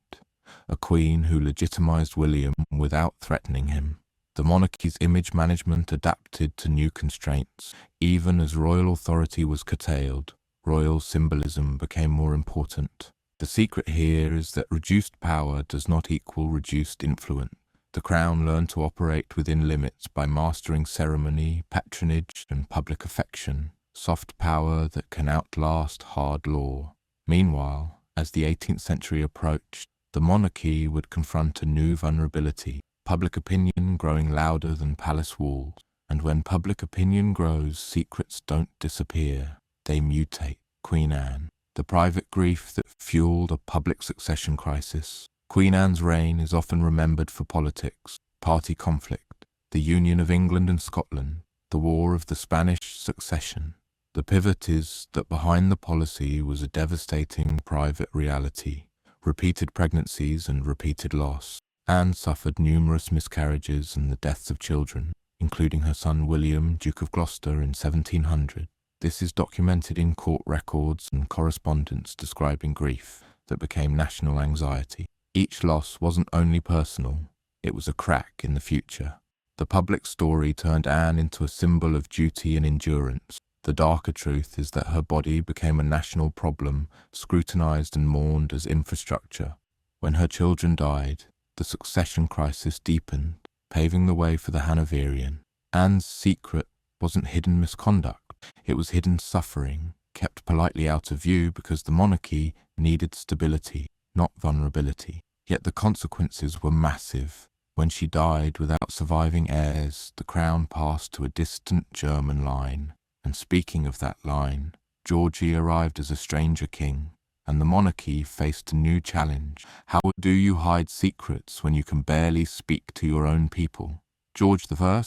a queen who legitimized William without threatening him. The monarchy's image management adapted to new constraints. Even as royal authority was curtailed, royal symbolism became more important. The secret here is that reduced power does not equal reduced influence. The crown learned to operate within limits by mastering ceremony, patronage, and public affection, soft power that can outlast hard law. Meanwhile, as the 18th century approached, the monarchy would confront a new vulnerability, public opinion growing louder than palace walls. And when public opinion grows, secrets don't disappear, they mutate. Queen Anne, the private grief that fueled a public succession crisis, Queen Anne's reign is often remembered for politics, party conflict, the union of England and Scotland, the War of the Spanish Succession. The pivot is that behind the policy was a devastating private reality, repeated pregnancies and repeated loss. Anne suffered numerous miscarriages and the deaths of children, including her son William, Duke of Gloucester, in 1700. This is documented in court records and correspondence describing grief that became national anxiety. Each loss wasn't only personal, it was a crack in the future. The public story turned Anne into a symbol of duty and endurance. The darker truth is that her body became a national problem, scrutinized and mourned as infrastructure. When her children died, the succession crisis deepened, paving the way for the Hanoverian. Anne's secret wasn't hidden misconduct, it was hidden suffering, kept politely out of view because the monarchy needed stability, not vulnerability. Yet the consequences were massive. When she died without surviving heirs, the crown passed to a distant German line. And speaking of that line, Georgie arrived as a stranger king, and the monarchy faced a new challenge. How do you hide secrets when you can barely speak to your own people? George I,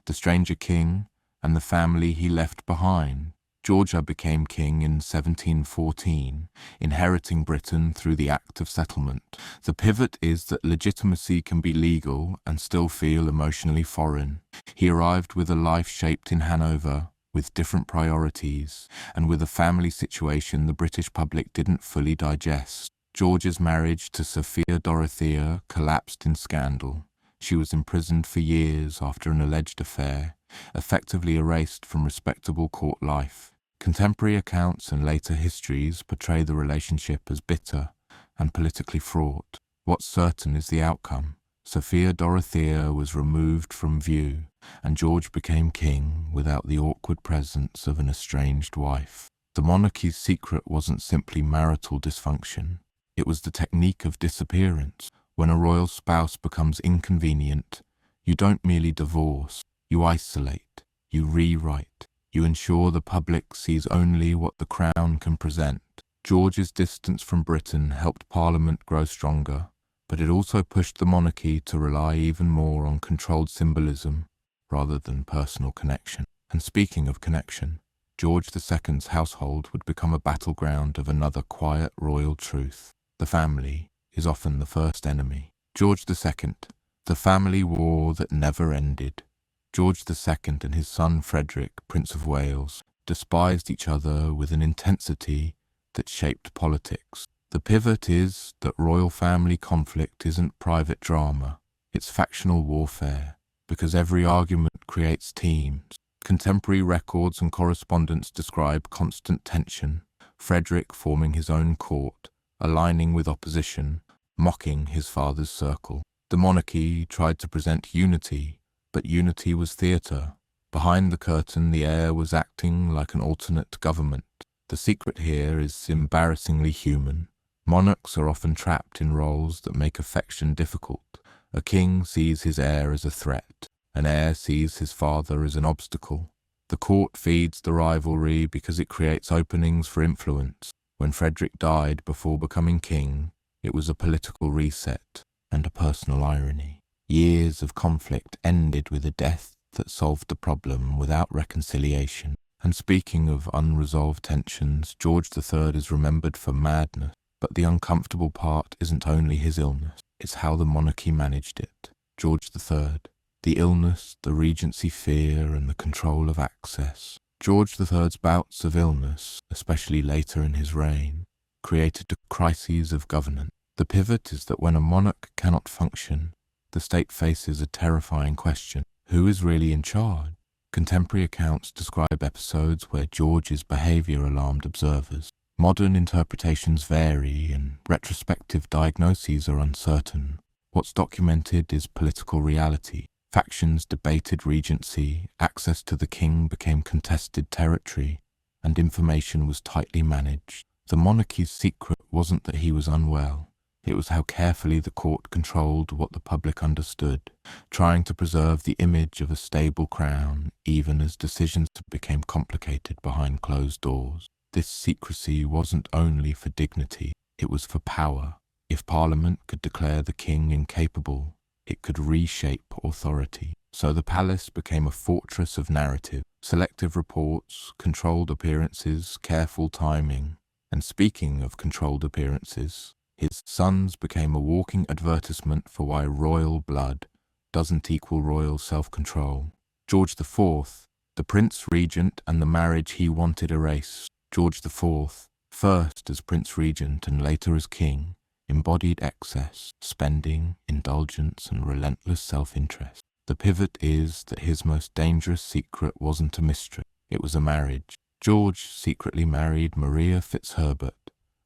the stranger king, and the family he left behind. Georgia became king in 1714, inheriting Britain through the Act of Settlement. The pivot is that legitimacy can be legal and still feel emotionally foreign. He arrived with a life shaped in Hanover, with different priorities, and with a family situation the British public didn't fully digest. George's marriage to Sophia Dorothea collapsed in scandal. She was imprisoned for years after an alleged affair, effectively erased from respectable court life. Contemporary accounts and later histories portray the relationship as bitter and politically fraught. What's certain is the outcome. Sophia Dorothea was removed from view, and George became king without the awkward presence of an estranged wife. The monarchy's secret wasn't simply marital dysfunction. It was the technique of disappearance. When a royal spouse becomes inconvenient, you don't merely divorce, you isolate, you rewrite, you ensure the public sees only what the crown can present. George's distance from Britain helped Parliament grow stronger, but it also pushed the monarchy to rely even more on controlled symbolism rather than personal connection. And speaking of connection, George II's household would become a battleground of another quiet royal truth. The family is often the first enemy. George II, the family war that never ended. George II and his son Frederick, Prince of Wales, despised each other with an intensity that shaped politics. The pivot is that royal family conflict isn't private drama, it's factional warfare, because every argument creates teams. Contemporary records and correspondence describe constant tension, Frederick forming his own court, aligning with opposition, mocking his father's circle. The monarchy tried to present unity, but unity was theatre. Behind the curtain, the heir was acting like an alternate government. The secret here is embarrassingly human. Monarchs are often trapped in roles that make affection difficult. A king sees his heir as a threat. An heir sees his father as an obstacle. The court feeds the rivalry because it creates openings for influence. When Frederick died before becoming king, it was a political reset and a personal irony. Years of conflict ended with a death that solved the problem without reconciliation. And speaking of unresolved tensions, George III is remembered for madness. But the uncomfortable part isn't only his illness, it's how the monarchy managed it. George III, the illness, the regency fear, and the control of access. George III's bouts of illness, especially later in his reign, created crises of governance. The pivot is that when a monarch cannot function, the state faces a terrifying question. Who is really in charge? Contemporary accounts describe episodes where George's behaviour alarmed observers. Modern interpretations vary and retrospective diagnoses are uncertain. What's documented is political reality. Factions debated regency, access to the king became contested territory, and information was tightly managed. The monarchy's secret wasn't that he was unwell. It was how carefully the court controlled what the public understood, trying to preserve the image of a stable crown, even as decisions became complicated behind closed doors. This secrecy wasn't only for dignity, it was for power. If Parliament could declare the king incapable, it could reshape authority. So the palace became a fortress of narrative, selective reports, controlled appearances, careful timing. And speaking of controlled appearances, his sons became a walking advertisement for why royal blood doesn't equal royal self-control. George IV, the Prince Regent and the marriage he wanted erased. George IV, first as Prince Regent and later as king, embodied excess, spending, indulgence, and relentless self-interest. The pivot is that his most dangerous secret wasn't a mystery, it was a marriage. George secretly married Maria Fitzherbert,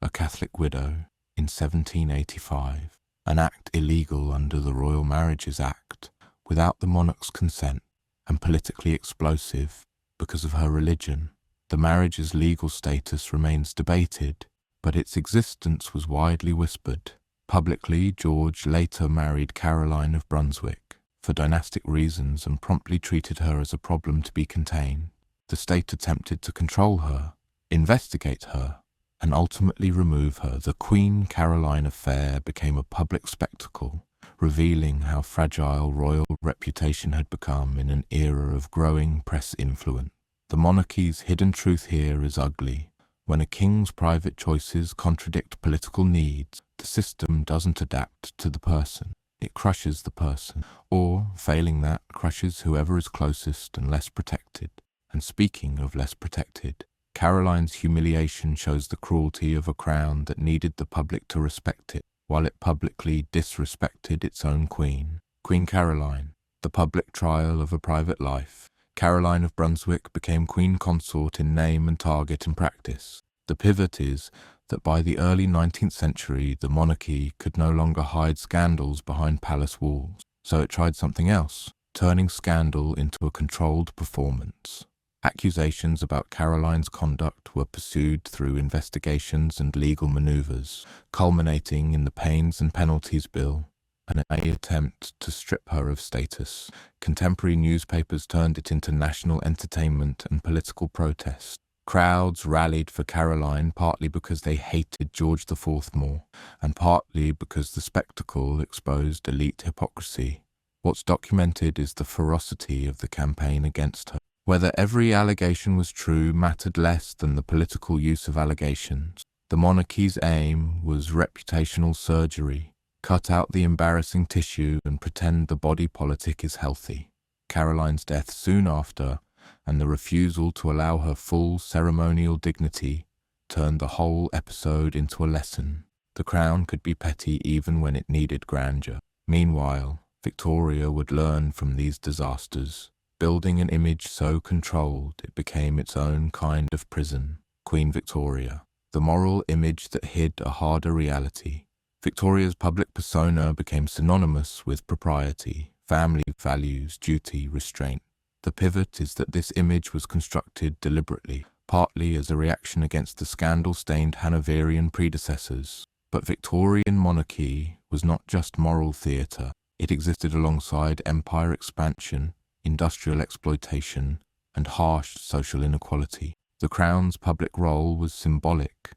a Catholic widow, in 1785, an act illegal under the Royal Marriages Act, without the monarch's consent, and politically explosive because of her religion. The marriage's legal status remains debated, but its existence was widely whispered. Publicly, George later married Caroline of Brunswick for dynastic reasons and promptly treated her as a problem to be contained. The state attempted to control her, investigate her, and ultimately remove her. The Queen Caroline affair became a public spectacle, revealing how fragile royal reputation had become in an era of growing press influence. The monarchy's hidden truth here is ugly. When a king's private choices contradict political needs, the system doesn't adapt to the person. It crushes the person, or, failing that, crushes whoever is closest and less protected. And speaking of less protected, Caroline's humiliation shows the cruelty of a crown that needed the public to respect it, while it publicly disrespected its own queen. Queen Caroline, the public trial of a private life. Caroline of Brunswick became queen consort in name and target in practice. The pivot is that by the early 19th century, the monarchy could no longer hide scandals behind palace walls. So it tried something else, turning scandal into a controlled performance. Accusations about Caroline's conduct were pursued through investigations and legal maneuvers, culminating in the Pains and Penalties Bill, an attempt to strip her of status. Contemporary newspapers turned it into national entertainment and political protest. Crowds rallied for Caroline partly because they hated George IV more, and partly because the spectacle exposed elite hypocrisy. What's documented is the ferocity of the campaign against her. Whether every allegation was true mattered less than the political use of allegations. The monarchy's aim was reputational surgery. Cut out the embarrassing tissue and pretend the body politic is healthy. Caroline's death soon after, and the refusal to allow her full ceremonial dignity, turned the whole episode into a lesson. The crown could be petty even when it needed grandeur. Meanwhile, Victoria would learn from these disasters, building an image so controlled it became its own kind of prison. Queen Victoria, the moral image that hid a harder reality. Victoria's public persona became synonymous with propriety, family values, duty, restraint. The pivot is that this image was constructed deliberately, partly as a reaction against the scandal-stained Hanoverian predecessors. But Victorian monarchy was not just moral theatre. It existed alongside empire expansion, industrial exploitation, and harsh social inequality. The crown's public role was symbolic,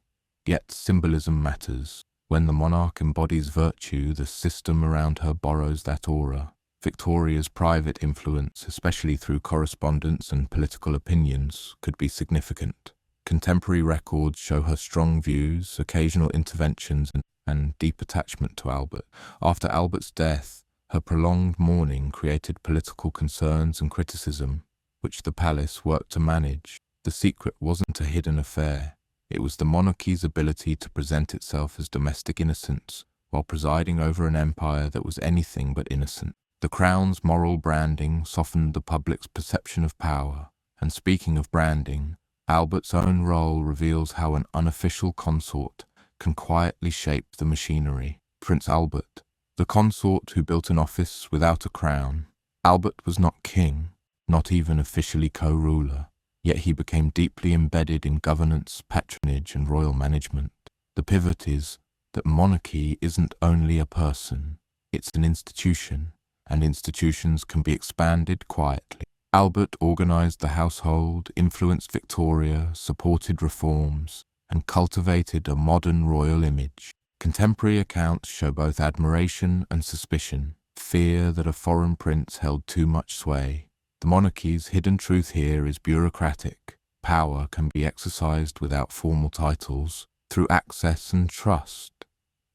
yet symbolism matters. When the monarch embodies virtue, the system around her borrows that aura. Victoria's private influence, especially through correspondence and political opinions, could be significant. Contemporary records show her strong views, occasional interventions, and deep attachment to Albert. After Albert's death, her prolonged mourning created political concerns and criticism, which the palace worked to manage. The secret wasn't a hidden affair. It was the monarchy's ability to present itself as domestic innocence, while presiding over an empire that was anything but innocent. The crown's moral branding softened the public's perception of power, and speaking of branding, Albert's own role reveals how an unofficial consort can quietly shape the machinery. Prince Albert, the consort who built an office without a crown. Albert was not king, not even officially co-ruler, yet he became deeply embedded in governance, patronage, and royal management. The pivot is that monarchy isn't only a person, it's an institution, and institutions can be expanded quietly. Albert organized the household, influenced Victoria, supported reforms, and cultivated a modern royal image. Contemporary accounts show both admiration and suspicion, fear that a foreign prince held too much sway. The monarchy's hidden truth here is bureaucratic. Power can be exercised without formal titles, through access and trust.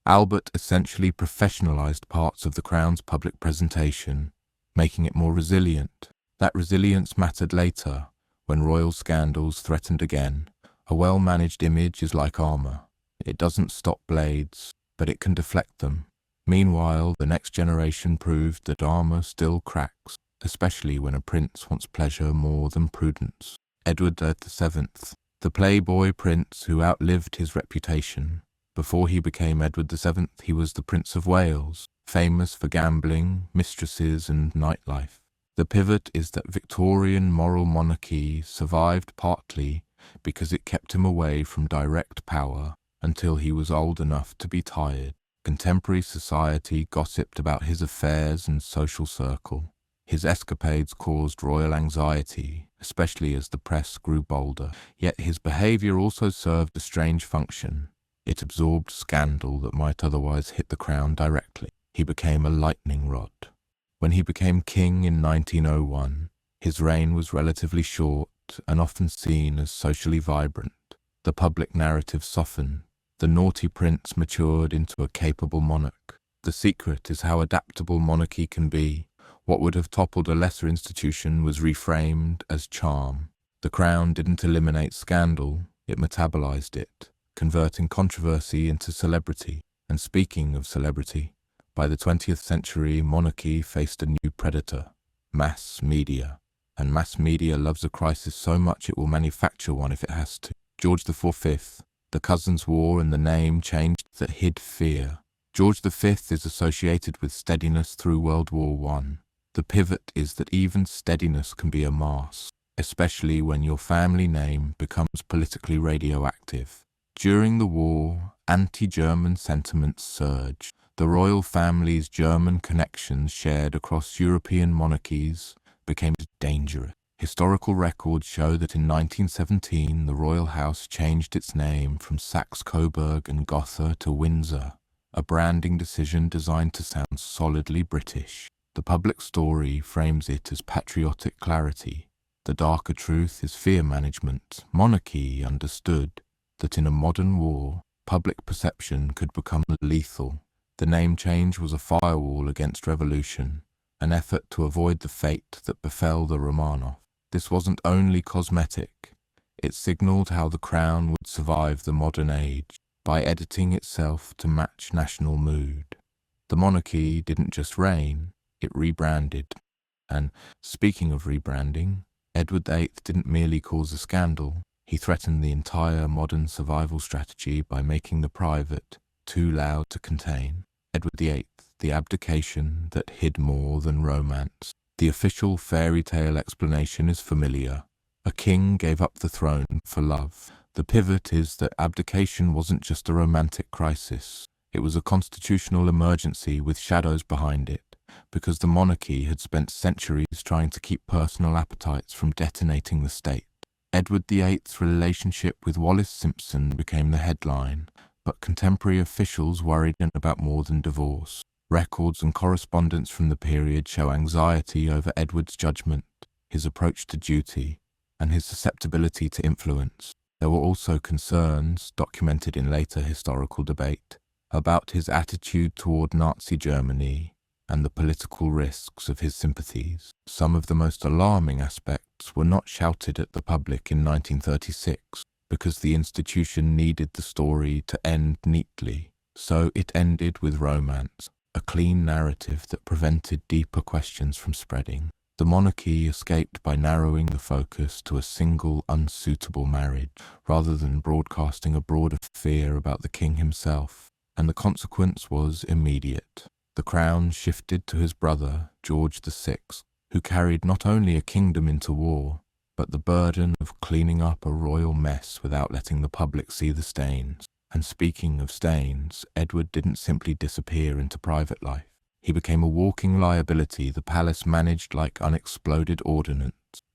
Albert essentially professionalized parts of the crown's public presentation, making it more resilient. That resilience mattered later, when royal scandals threatened again. A well-managed image is like armor. It doesn't stop blades, but it can deflect them. Meanwhile, the next generation proved that armor still cracks, especially when a prince wants pleasure more than prudence. Edward VII, the playboy prince who outlived his reputation. Before he became Edward VII, he was the Prince of Wales, famous for gambling, mistresses, and nightlife. The pivot is that Victorian moral monarchy survived partly because it kept him away from direct power until he was old enough to be tired. Contemporary society gossiped about his affairs and social circle. His escapades caused royal anxiety, especially as the press grew bolder. Yet his behavior also served a strange function. It absorbed scandal that might otherwise hit the crown directly. He became a lightning rod. When he became king in 1901, his reign was relatively short and often seen as socially vibrant. The public narrative softened. The naughty prince matured into a capable monarch. The secret is how adaptable monarchy can be. What would have toppled a lesser institution was reframed as charm. The crown didn't eliminate scandal, it metabolized it, converting controversy into celebrity. And speaking of celebrity, by the 20th century, monarchy faced a new predator, mass media. And mass media loves a crisis so much it will manufacture one if it has to. George V, the Cousins' War and the name changed that hid fear. George V is associated with steadiness through World War I. The pivot is that even steadiness can be a mask, especially when your family name becomes politically radioactive. During the war, anti-German sentiments surged. The royal family's German connections shared across European monarchies became dangerous. Historical records show that in 1917 the royal house changed its name from Saxe-Coburg and Gotha to Windsor, a branding decision designed to sound solidly British. The public story frames it as patriotic clarity. The darker truth is fear management. Monarchy understood that in a modern war, public perception could become lethal. The name change was a firewall against revolution, an effort to avoid the fate that befell the Romanov. This wasn't only cosmetic. It signaled how the crown would survive the modern age, by editing itself to match national mood. The monarchy didn't just reign, it rebranded. And speaking of rebranding, Edward VIII didn't merely cause a scandal, he threatened the entire modern survival strategy by making the private too loud to contain. Edward VIII, the abdication that hid more than romance. The official fairy tale explanation is familiar. A king gave up the throne for love. The pivot is that abdication wasn't just a romantic crisis. It was a constitutional emergency with shadows behind it, because the monarchy had spent centuries trying to keep personal appetites from detonating the state. Edward VIII's relationship with Wallis Simpson became the headline, but contemporary officials worried about more than divorce. Records and correspondence from the period show anxiety over Edward's judgment, his approach to duty, and his susceptibility to influence. There were also concerns, documented in later historical debate, about his attitude toward Nazi Germany and the political risks of his sympathies. Some of the most alarming aspects were not shouted at the public in 1936 because the institution needed the story to end neatly, so it ended with romance, a clean narrative that prevented deeper questions from spreading. The monarchy escaped by narrowing the focus to a single unsuitable marriage, rather than broadcasting a broader fear about the king himself, and the consequence was immediate. The crown shifted to his brother, George VI, who carried not only a kingdom into war, but the burden of cleaning up a royal mess without letting the public see the stains. And speaking of stains, Edward didn't simply disappear into private life. He became a walking liability the palace managed like unexploded ordnance.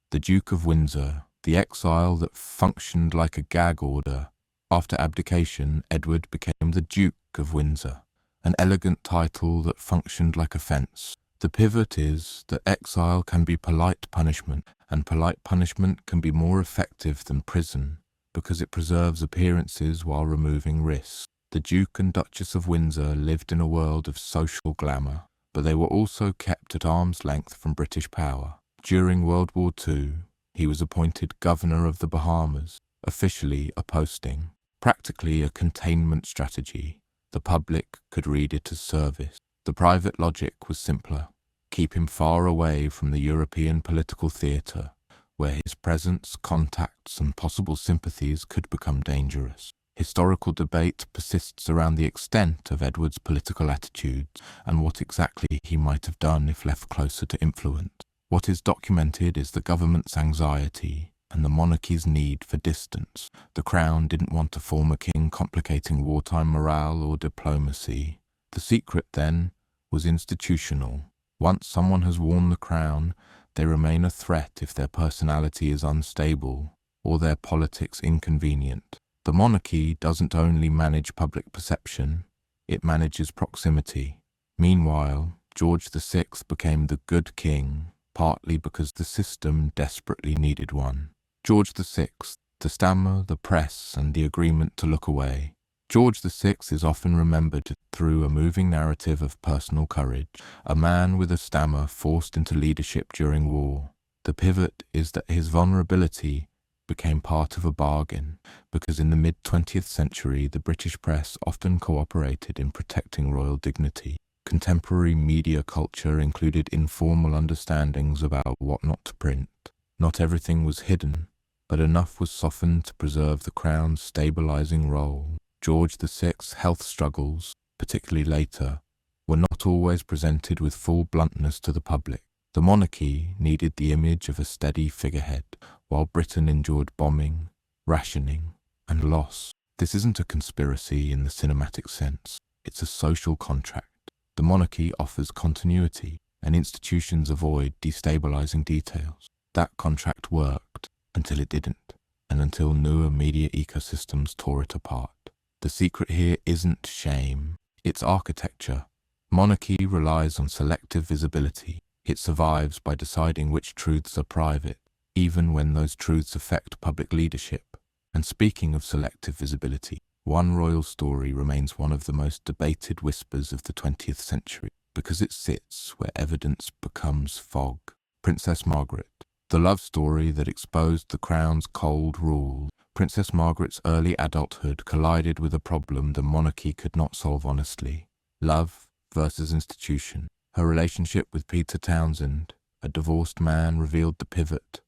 The Duke of Windsor, the exile that functioned like a gag order. After abdication, Edward became the Duke, of Windsor, an elegant title that functioned like a fence. The pivot is that exile can be polite punishment, and polite punishment can be more effective than prison because it preserves appearances while removing risks. The Duke and Duchess of Windsor lived in a world of social glamour, but they were also kept at arm's length from British power. During World War II, he was appointed Governor of the Bahamas, officially a posting, practically a containment strategy. The public could read it as service. The private logic was simpler: keep him far away from the European political theatre, where his presence, contacts, and possible sympathies could become dangerous. Historical debate persists around the extent of Edward's political attitudes and what exactly he might have done if left closer to influence. What is documented is the government's anxiety and the monarchy's need for distance. The crown didn't want a former king complicating wartime morale or diplomacy. The secret, then, was institutional. Once someone has worn the crown, they remain a threat if their personality is unstable or their politics inconvenient. The monarchy doesn't only manage public perception, it manages proximity. Meanwhile, George VI became the good king, partly because the system desperately needed one. George VI, the stammer, the press, and the agreement to look away. George VI is often remembered through a moving narrative of personal courage, a man with a stammer forced into leadership during war. The pivot is that his vulnerability became part of a bargain, because in the mid-20th century the British press often cooperated in protecting royal dignity. Contemporary media culture included informal understandings about what not to print. Not everything was hidden, but enough was softened to preserve the crown's stabilizing role. George VI's health struggles, particularly later, were not always presented with full bluntness to the public. The monarchy needed the image of a steady figurehead, while Britain endured bombing, rationing, and loss. This isn't a conspiracy in the cinematic sense, it's a social contract. The monarchy offers continuity, and institutions avoid destabilizing details. That contract worked until it didn't, and until newer media ecosystems tore it apart. The secret here isn't shame, it's architecture. Monarchy relies on selective visibility. It survives by deciding which truths are private, even when those truths affect public leadership. And speaking of selective visibility, one royal story remains one of the most debated whispers of the 20th century, because it sits where evidence becomes fog. Princess Margaret, the love story that exposed the crown's cold rule. Princess Margaret's early adulthood collided with a problem the monarchy could not solve honestly: love versus institution. Her relationship with Peter Townsend, a divorced man, revealed the pivot.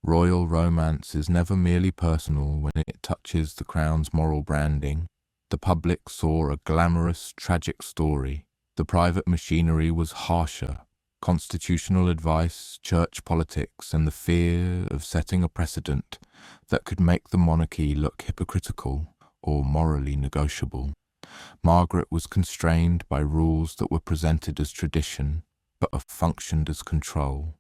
Royal romance is never merely personal when it touches the crown's moral branding. The public saw a glamorous, tragic story. The private machinery was harsher. Constitutional advice, church politics, and the fear of setting a precedent that could make the monarchy look hypocritical or morally negotiable. Margaret was constrained by rules that were presented as tradition, but functioned as control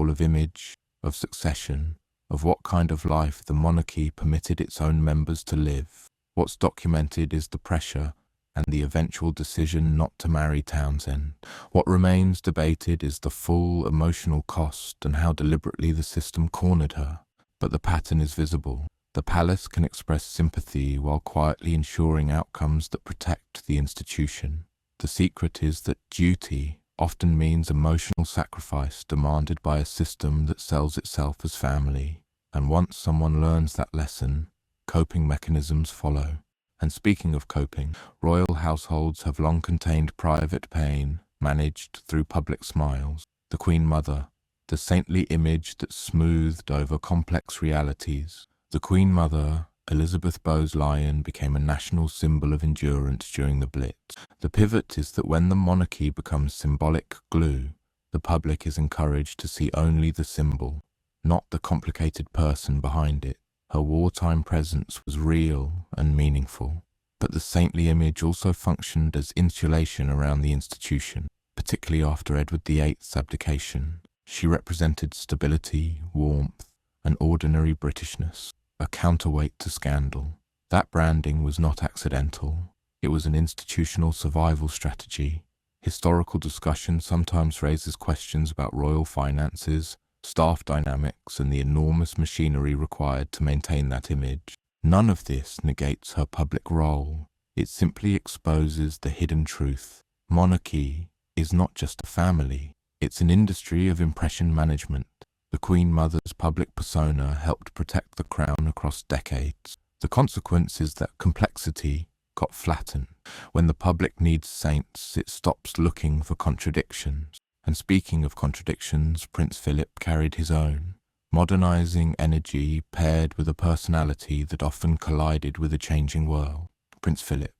of image, of succession, of what kind of life the monarchy permitted its own members to live. What's documented is the pressure and the eventual decision not to marry Townsend. What remains debated is the full emotional cost and how deliberately the system cornered her. But the pattern is visible. The palace can express sympathy while quietly ensuring outcomes that protect the institution. The secret is that duty often means emotional sacrifice demanded by a system that sells itself as family. And once someone learns that lesson, coping mechanisms follow. And speaking of coping, royal households have long contained private pain, managed through public smiles. The Queen Mother, the saintly image that smoothed over complex realities. The Queen Mother, Elizabeth Bowes-Lyon, became a national symbol of endurance during the Blitz. The pivot is that when the monarchy becomes symbolic glue, the public is encouraged to see only the symbol, not the complicated person behind it. Her wartime presence was real and meaningful, but the saintly image also functioned as insulation around the institution, particularly after Edward VIII's abdication. She represented stability, warmth, and ordinary Britishness, a counterweight to scandal. That branding was not accidental. It was an institutional survival strategy. Historical discussion sometimes raises questions about royal finances, staff dynamics, and the enormous machinery required to maintain that image. None of this negates her public role. It simply exposes the hidden truth. Monarchy is not just a family. It's an industry of impression management. The Queen Mother's public persona helped protect the crown across decades. The consequence is that complexity got flattened. When the public needs saints, it stops looking for contradictions. And speaking of contradictions, Prince Philip carried his own. Modernizing energy paired with a personality that often collided with a changing world. Prince Philip,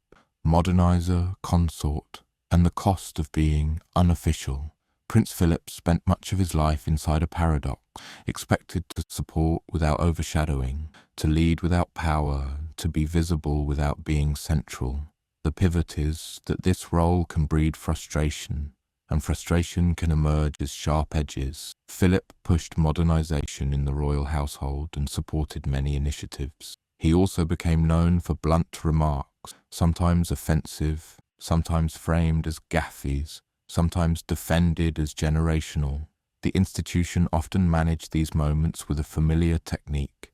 modernizer, consort, and the cost of being unofficial. Prince Philip spent much of his life inside a paradox, expected to support without overshadowing, to lead without power, to be visible without being central. The pivot is that this role can breed frustration, and frustration can emerge as sharp edges. Philip pushed modernization in the royal household and supported many initiatives. He also became known for blunt remarks, sometimes offensive, sometimes framed as gaffies, sometimes defended as generational. The institution often managed these moments with a familiar technique: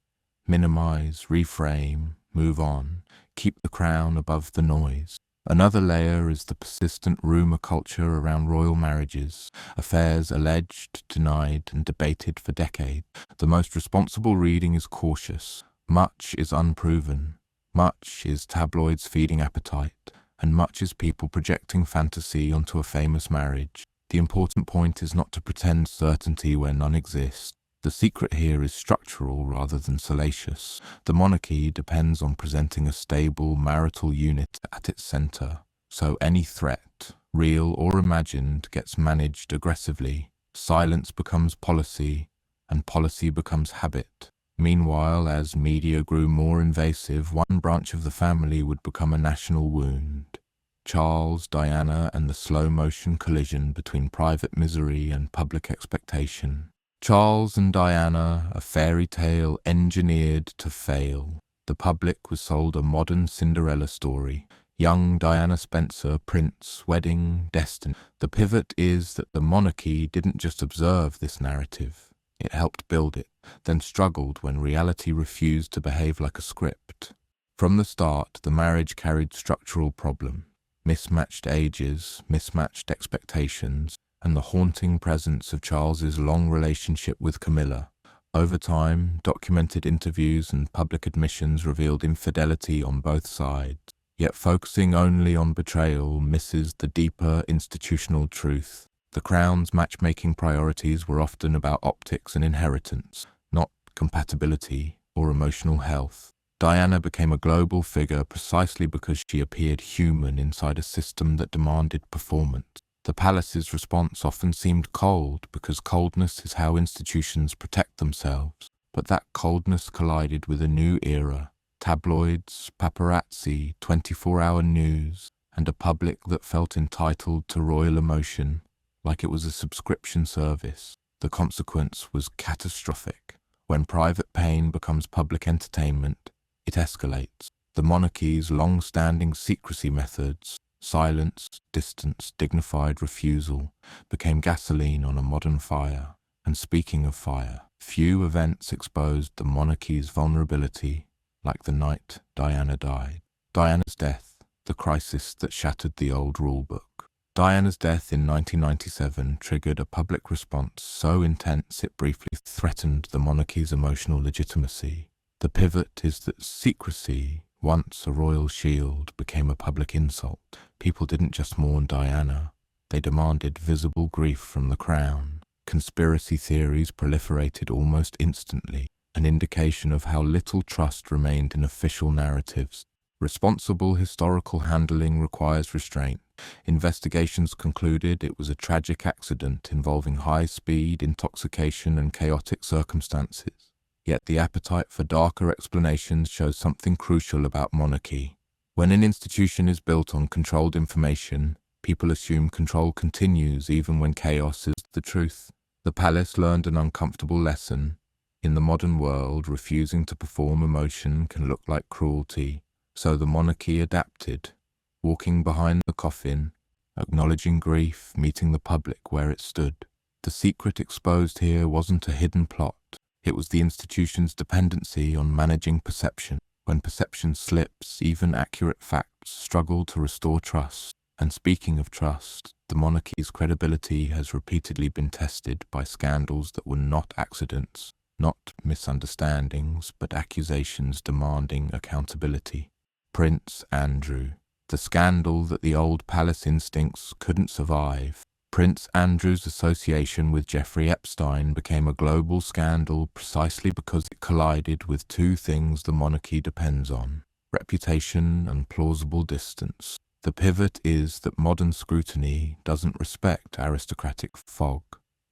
minimize, reframe, move on, keep the crown above the noise. Another layer is the persistent rumour culture around royal marriages, affairs alleged, denied, and debated for decades. The most responsible reading is cautious. Much is unproven. Much is tabloids feeding appetite, and much is people projecting fantasy onto a famous marriage. The important point is not to pretend certainty where none exists. The secret here is structural rather than salacious. The monarchy depends on presenting a stable marital unit at its centre, so any threat, real or imagined, gets managed aggressively. Silence becomes policy, and policy becomes habit. Meanwhile, as media grew more invasive, one branch of the family would become a national wound. Charles, Diana, and the slow-motion collision between private misery and public expectation. Charles and Diana, a fairy tale engineered to fail. The public was sold a modern Cinderella story. Young Diana Spencer, prince, wedding, destiny. The pivot is that the monarchy didn't just observe this narrative. It helped build it, then struggled when reality refused to behave like a script. From the start, the marriage carried structural problems: mismatched ages, mismatched expectations, and the haunting presence of Charles's long relationship with Camilla. Over time, documented interviews and public admissions revealed infidelity on both sides. Yet focusing only on betrayal misses the deeper institutional truth. The Crown's matchmaking priorities were often about optics and inheritance, not compatibility or emotional health. Diana became a global figure precisely because she appeared human inside a system that demanded performance. The palace's response often seemed cold because coldness is how institutions protect themselves. But that coldness collided with a new era: tabloids, paparazzi, 24-hour news, and a public that felt entitled to royal emotion, like it was a subscription service. The consequence was catastrophic. When private pain becomes public entertainment, it escalates. The monarchy's long-standing secrecy methods, silence, distance, dignified refusal, became gasoline on a modern fire. And speaking of fire, few events exposed the monarchy's vulnerability like the night Diana died. Diana's death, the crisis that shattered the old rulebook. Diana's death in 1997 triggered a public response so intense it briefly threatened the monarchy's emotional legitimacy. The pivot is that secrecy, once a royal shield, became a public insult. People didn't just mourn Diana, they demanded visible grief from the crown. Conspiracy theories proliferated almost instantly, an indication of how little trust remained in official narratives. Responsible historical handling requires restraint. Investigations concluded it was a tragic accident involving high speed, intoxication, and chaotic circumstances. Yet the appetite for darker explanations shows something crucial about monarchy. When an institution is built on controlled information, people assume control continues even when chaos is the truth. The palace learned an uncomfortable lesson. In the modern world, refusing to perform emotion can look like cruelty, so the monarchy adapted. walking behind the coffin, acknowledging grief, meeting the public where it stood. The secret exposed here wasn't a hidden plot. It was the institution's dependency on managing perception. When perception slips, even accurate facts struggle to restore trust. And speaking of trust, the monarchy's credibility has repeatedly been tested by scandals that were not accidents, not misunderstandings, but accusations demanding accountability. Prince Andrew, the scandal that the old palace instincts couldn't survive. Prince Andrew's association with Jeffrey Epstein became a global scandal precisely because it collided with two things the monarchy depends on: reputation and plausible distance. The pivot is that modern scrutiny doesn't respect aristocratic fog.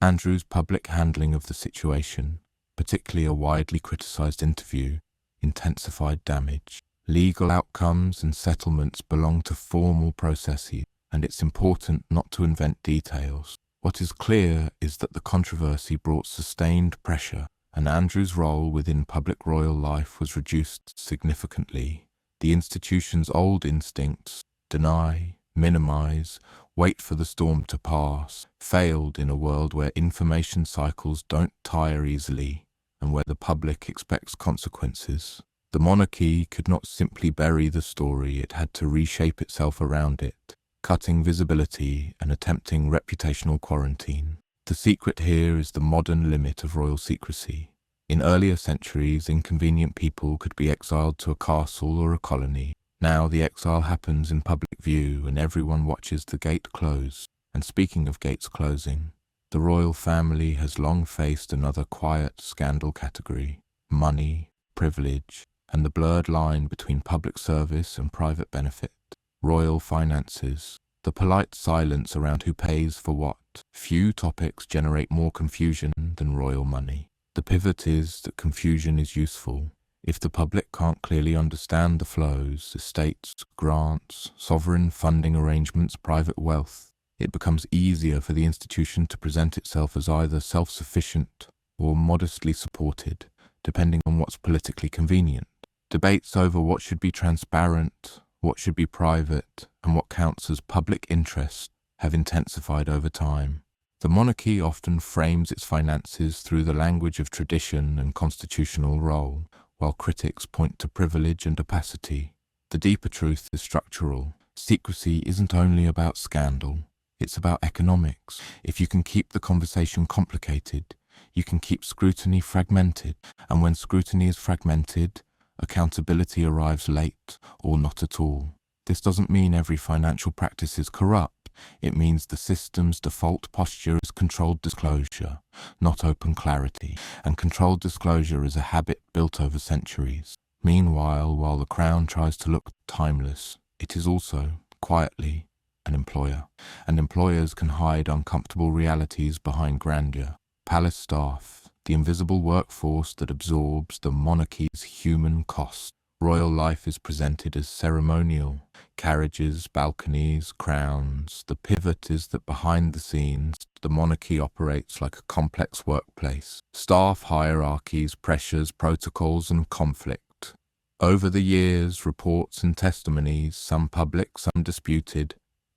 Andrew's public handling of the situation, particularly a widely criticized interview, intensified damage. Legal outcomes and settlements belong to formal processes, and it's important not to invent details. What is clear is that the controversy brought sustained pressure, and Andrew's role within public royal life was reduced significantly. The institution's old instincts, deny, minimize, wait for the storm to pass, failed in a world where information cycles don't tire easily and where the public expects consequences. The monarchy could not simply bury the story, it had to reshape itself around it, cutting visibility and attempting reputational quarantine. The secret here is the modern limit of royal secrecy. In earlier centuries, inconvenient people could be exiled to a castle or a colony. Now the exile happens in public view and everyone watches the gate close. And speaking of gates closing, the royal family has long faced another quiet scandal category: money, privilege, and the blurred line between public service and private benefit. Royal finances, the polite silence around who pays for what. Few topics generate more confusion than royal money. The pivot is that confusion is useful. If the public can't clearly understand the flows, estates, grants, sovereign funding arrangements, private wealth, it becomes easier for the institution to present itself as either self-sufficient or modestly supported, depending on what's politically convenient. Debates over what should be transparent, what should be private, and what counts as public interest have intensified over time. The monarchy often frames its finances through the language of tradition and constitutional role, while critics point to privilege and opacity. The deeper truth is structural. Secrecy isn't only about scandal, it's about economics. If you can keep the conversation complicated, you can keep scrutiny fragmented, and when scrutiny is fragmented, accountability arrives late or not at all. This doesn't mean every financial practice is corrupt. It means the system's default posture is controlled disclosure, not open clarity, and controlled disclosure is a habit built over centuries. Meanwhile, while the crown tries to look timeless, it is also, quietly, an employer, and employers can hide uncomfortable realities behind grandeur. Palace staff, the invisible workforce that absorbs the monarchy's human cost. Royal life is presented as ceremonial. Carriages, balconies, crowns. The pivot is that behind the scenes, the monarchy operates like a complex workplace. Staff hierarchies, pressures, protocols, and conflict. Over the years, reports and testimonies, some public, some disputed,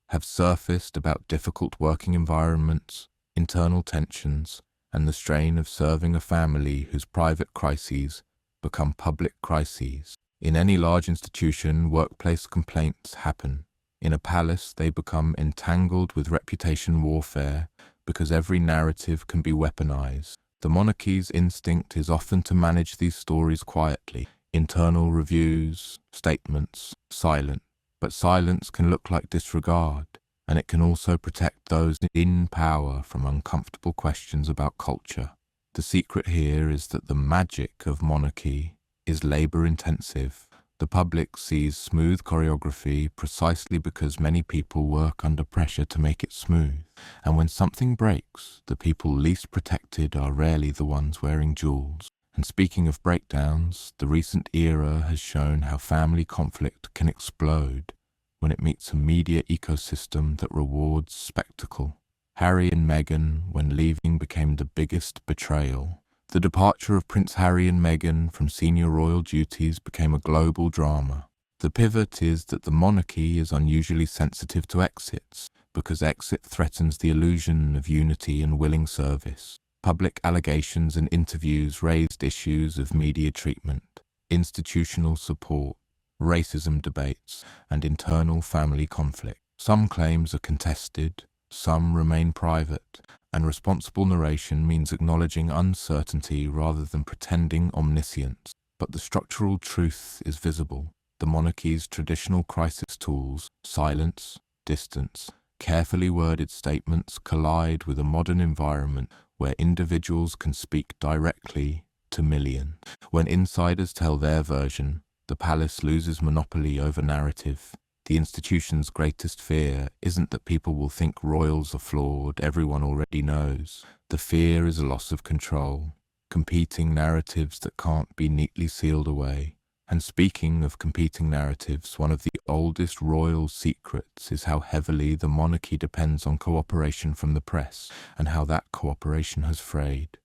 have surfaced about difficult working environments, internal tensions, and the strain of serving a family whose private crises become public crises. In any large institution, workplace complaints happen. In a palace, they become entangled with reputation warfare because every narrative can be weaponized. The monarchy's instinct is often to manage these stories quietly. Internal reviews, statements, silent. But silence can look like disregard, and it can also protect those in power from uncomfortable questions about culture. The secret here is that the magic of monarchy is labor-intensive. The public sees smooth choreography precisely because many people work under pressure to make it smooth. And when something breaks, the people least protected are rarely the ones wearing jewels. And speaking of breakdowns, the recent era has shown how family conflict can explode when it meets a media ecosystem that rewards spectacle. Harry and Meghan, when leaving, became the biggest betrayal. The departure of Prince Harry and Meghan from senior royal duties became a global drama. The pivot is that the monarchy is unusually sensitive to exits, because exit threatens the illusion of unity and willing service. Public allegations and interviews raised issues of media treatment, institutional support, racism debates, and internal family conflict. Some claims are contested, some remain private, and responsible narration means acknowledging uncertainty rather than pretending omniscience. But the structural truth is visible. The monarchy's traditional crisis tools, silence, distance, carefully worded statements collide with a modern environment where individuals can speak directly to millions. When insiders tell their version, the palace loses monopoly over narrative. The institution's greatest fear isn't that people will think royals are flawed, everyone already knows. The fear is a loss of control, competing narratives that can't be neatly sealed away. And speaking of competing narratives, one of the oldest royal secrets is how heavily the monarchy depends on cooperation from the press, and how that cooperation has frayed.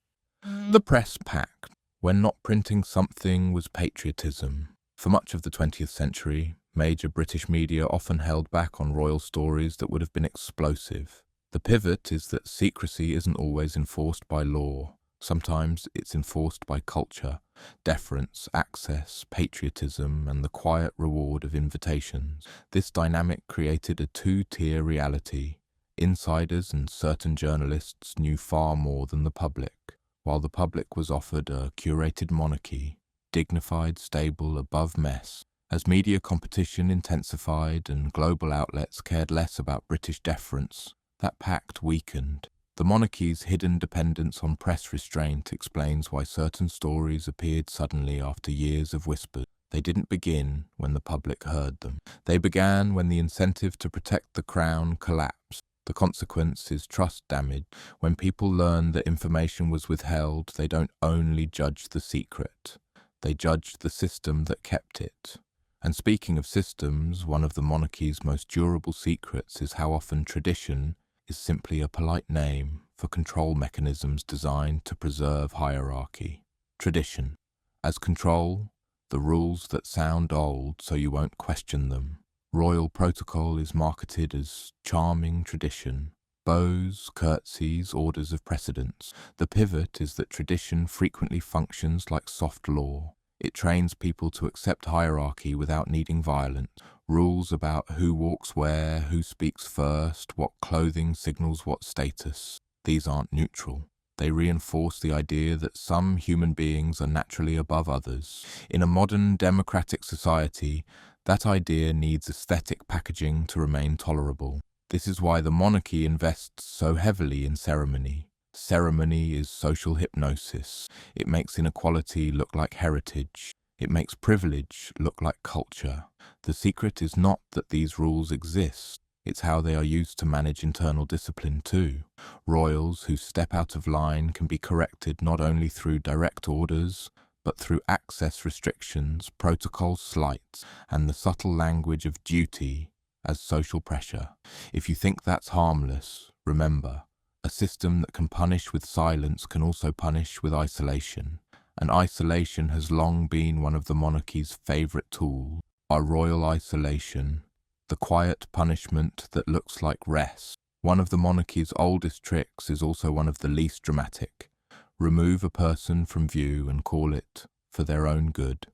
The press pact, when not printing something, was patriotism. For much of the 20th century, major British media often held back on royal stories that would have been explosive. The pivot is that secrecy isn't always enforced by law. Sometimes it's enforced by culture, deference, access, patriotism, and the quiet reward of invitations. This dynamic created a two-tier reality. Insiders and certain journalists knew far more than the public, while the public was offered a curated monarchy, dignified, stable, above mess. As media competition intensified and global outlets cared less about British deference, that pact weakened. The monarchy's hidden dependence on press restraint explains why certain stories appeared suddenly after years of whispers. They didn't begin when the public heard them. They began when the incentive to protect the crown collapsed. The consequence is trust damage. When people learn that information was withheld, they don't only judge the secret. They judge the system that kept it. And speaking of systems, one of the monarchy's most durable secrets is how often tradition is simply a polite name for control mechanisms designed to preserve hierarchy. Tradition. As control, the rules that sound old so you won't question them. Royal protocol is marketed as charming tradition. Bows, curtsies, orders of precedence. The pivot is that tradition frequently functions like soft law. It trains people to accept hierarchy without needing violence. Rules about who walks where, who speaks first, what clothing signals what status. These aren't neutral. They reinforce the idea that some human beings are naturally above others. In a modern democratic society, that idea needs aesthetic packaging to remain tolerable. This is why the monarchy invests so heavily in ceremony. Ceremony is social hypnosis. It makes inequality look like heritage. It makes privilege look like culture. The secret is not that these rules exist. It's how they are used to manage internal discipline too. Royals who step out of line can be corrected not only through direct orders, but through access restrictions, protocol slights, and the subtle language of duty as social pressure. If you think that's harmless, remember, a system that can punish with silence can also punish with isolation. And isolation has long been one of the monarchy's favourite tools. Our royal isolation, the quiet punishment that looks like rest. One of the monarchy's oldest tricks is also one of the least dramatic. Remove a person from view and call it for their own good.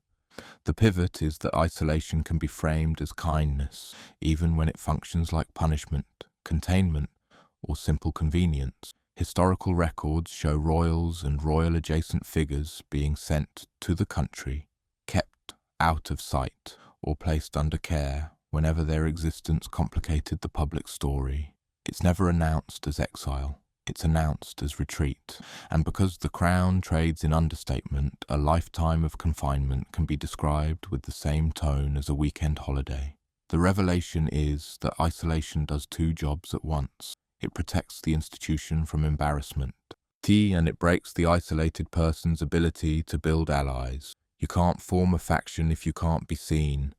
The pivot is that isolation can be framed as kindness, even when it functions like punishment, containment, or simple convenience. Historical records show royals and royal-adjacent figures being sent to the country, kept out of sight, or placed under care whenever their existence complicated the public story. It's never announced as exile. It's announced as retreat. And because the crown trades in understatement, a lifetime of confinement can be described with the same tone as a weekend holiday. The revelation is that isolation does two jobs at once. It protects the institution from embarrassment, and it breaks the isolated person's ability to build allies. You can't form a faction if you can't be seen.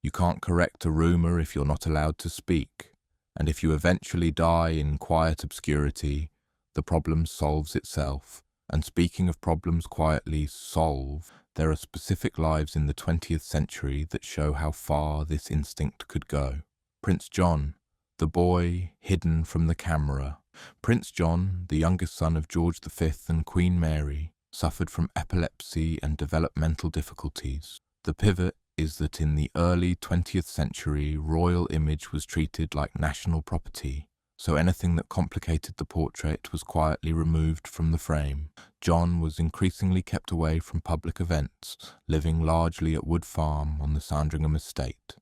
You can't correct a rumor if you're not allowed to speak. And if you eventually die in quiet obscurity, the problem solves itself. And speaking of problems quietly solve, There are specific lives in the 20th century that show how far this instinct could go. Prince John, the boy hidden from the camera. Prince John, the youngest son of George V and Queen Mary, suffered from epilepsy and developmental difficulties. The pivot is that in the early 20th century, royal image was treated like national property, so anything that complicated the portrait was quietly removed from the frame. John was increasingly kept away from public events, living largely at Wood Farm on the Sandringham estate.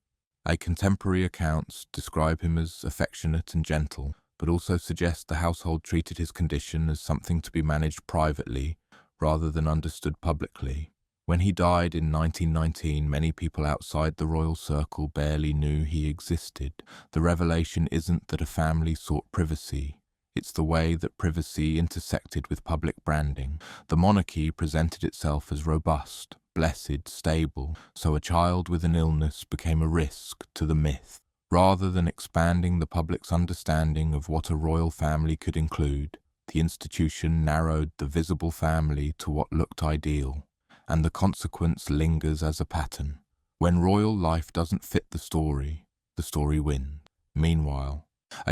Contemporary accounts describe him as affectionate and gentle, but also suggest the household treated his condition as something to be managed privately rather than understood publicly. When he died in 1919, many people outside the royal circle barely knew he existed. The revelation isn't that a family sought privacy. It's the way that privacy intersected with public branding. The monarchy presented itself as robust, blessed, stable, so a child with an illness became a risk to the myth. Rather than expanding the public's understanding of what a royal family could include, the institution narrowed the visible family to what looked ideal. And the consequence lingers as a pattern. When royal life doesn't fit the story wins. Meanwhile,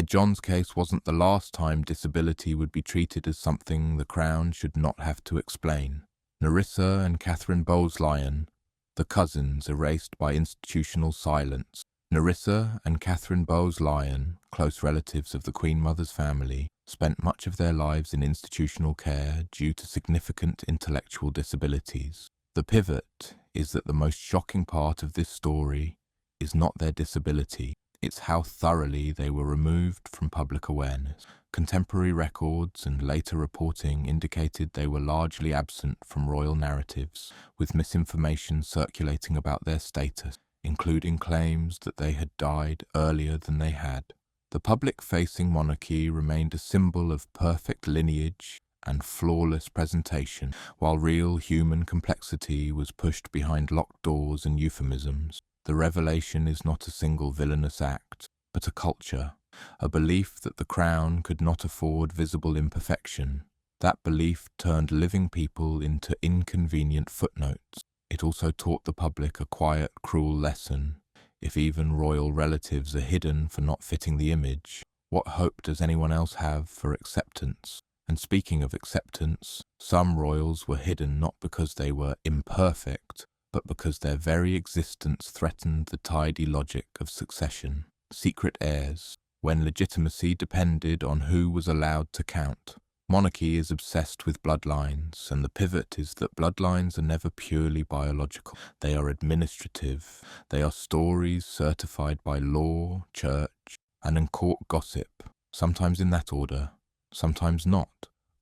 John's case wasn't the last time disability would be treated as something the Crown should not have to explain. Nerissa and Catherine Bowes-Lyon, the cousins erased by institutional silence. Nerissa and Catherine Bowes-Lyon, close relatives of the Queen Mother's family, spent much of their lives in institutional care due to significant intellectual disabilities. The pivot is that the most shocking part of this story is not their disability, it's how thoroughly they were removed from public awareness. Contemporary records and later reporting indicated they were largely absent from royal narratives, with misinformation circulating about their status, including claims that they had died earlier than they had. The public-facing monarchy remained a symbol of perfect lineage and flawless presentation, while real human complexity was pushed behind locked doors and euphemisms. The revelation is not a single villainous act, but a culture, a belief that the Crown could not afford visible imperfection. That belief turned living people into inconvenient footnotes. It also taught the public a quiet, cruel lesson. If even royal relatives are hidden for not fitting the image, what hope does anyone else have for acceptance? And speaking of acceptance, some royals were hidden not because they were imperfect, but because their very existence threatened the tidy logic of succession. Secret heirs, when legitimacy depended on who was allowed to count. Monarchy is obsessed with bloodlines, and the pivot is that bloodlines are never purely biological. They are administrative. They are stories certified by law, church, and in court gossip, sometimes in that order, sometimes not.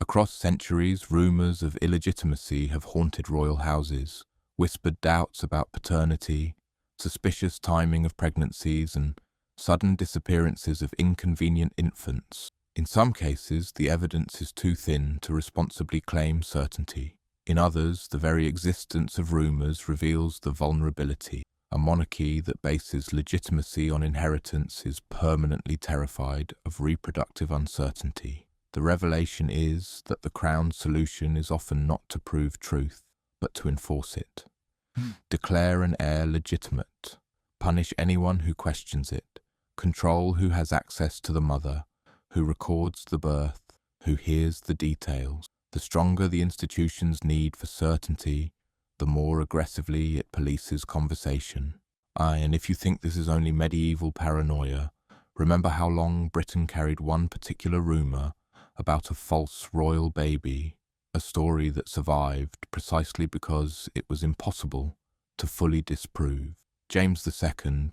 Across centuries, rumours of illegitimacy have haunted royal houses, whispered doubts about paternity, suspicious timing of pregnancies, and sudden disappearances of inconvenient infants. In some cases, the evidence is too thin to responsibly claim certainty. In others, the very existence of rumours reveals the vulnerability. A monarchy that bases legitimacy on inheritance is permanently terrified of reproductive uncertainty. The revelation is that the Crown's solution is often not to prove truth, but to enforce it. Declare an heir legitimate. Punish anyone who questions it. Control who has access to the mother, who records the birth, who hears the details. The stronger the institution's need for certainty, the more aggressively it polices conversation. And if you think this is only medieval paranoia, remember how long Britain carried one particular rumour about a false royal baby, a story that survived precisely because it was impossible to fully disprove. James II,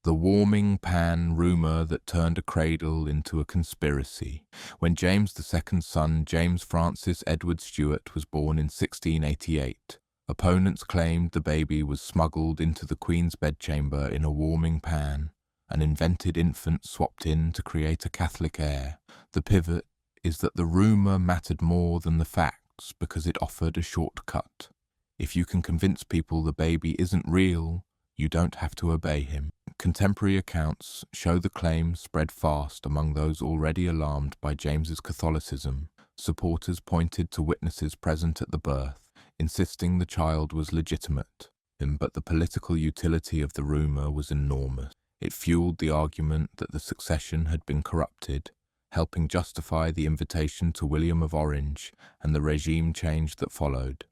the warming pan rumour that turned a cradle into a conspiracy. When James II's son, James Francis Edward Stuart, was born in 1688, opponents claimed the baby was smuggled into the Queen's bedchamber in a warming pan, an invented infant swapped in to create a Catholic heir. The pivot is that the rumour mattered more than the facts because it offered a shortcut. If you can convince people the baby isn't real, you don't have to obey him. Contemporary accounts show the claim spread fast among those already alarmed by James's Catholicism. Supporters pointed to witnesses present at the birth, insisting the child was legitimate. But the political utility of the rumour was enormous. It fueled the argument that the succession had been corrupted, helping justify the invitation to William of Orange and the regime change that followed.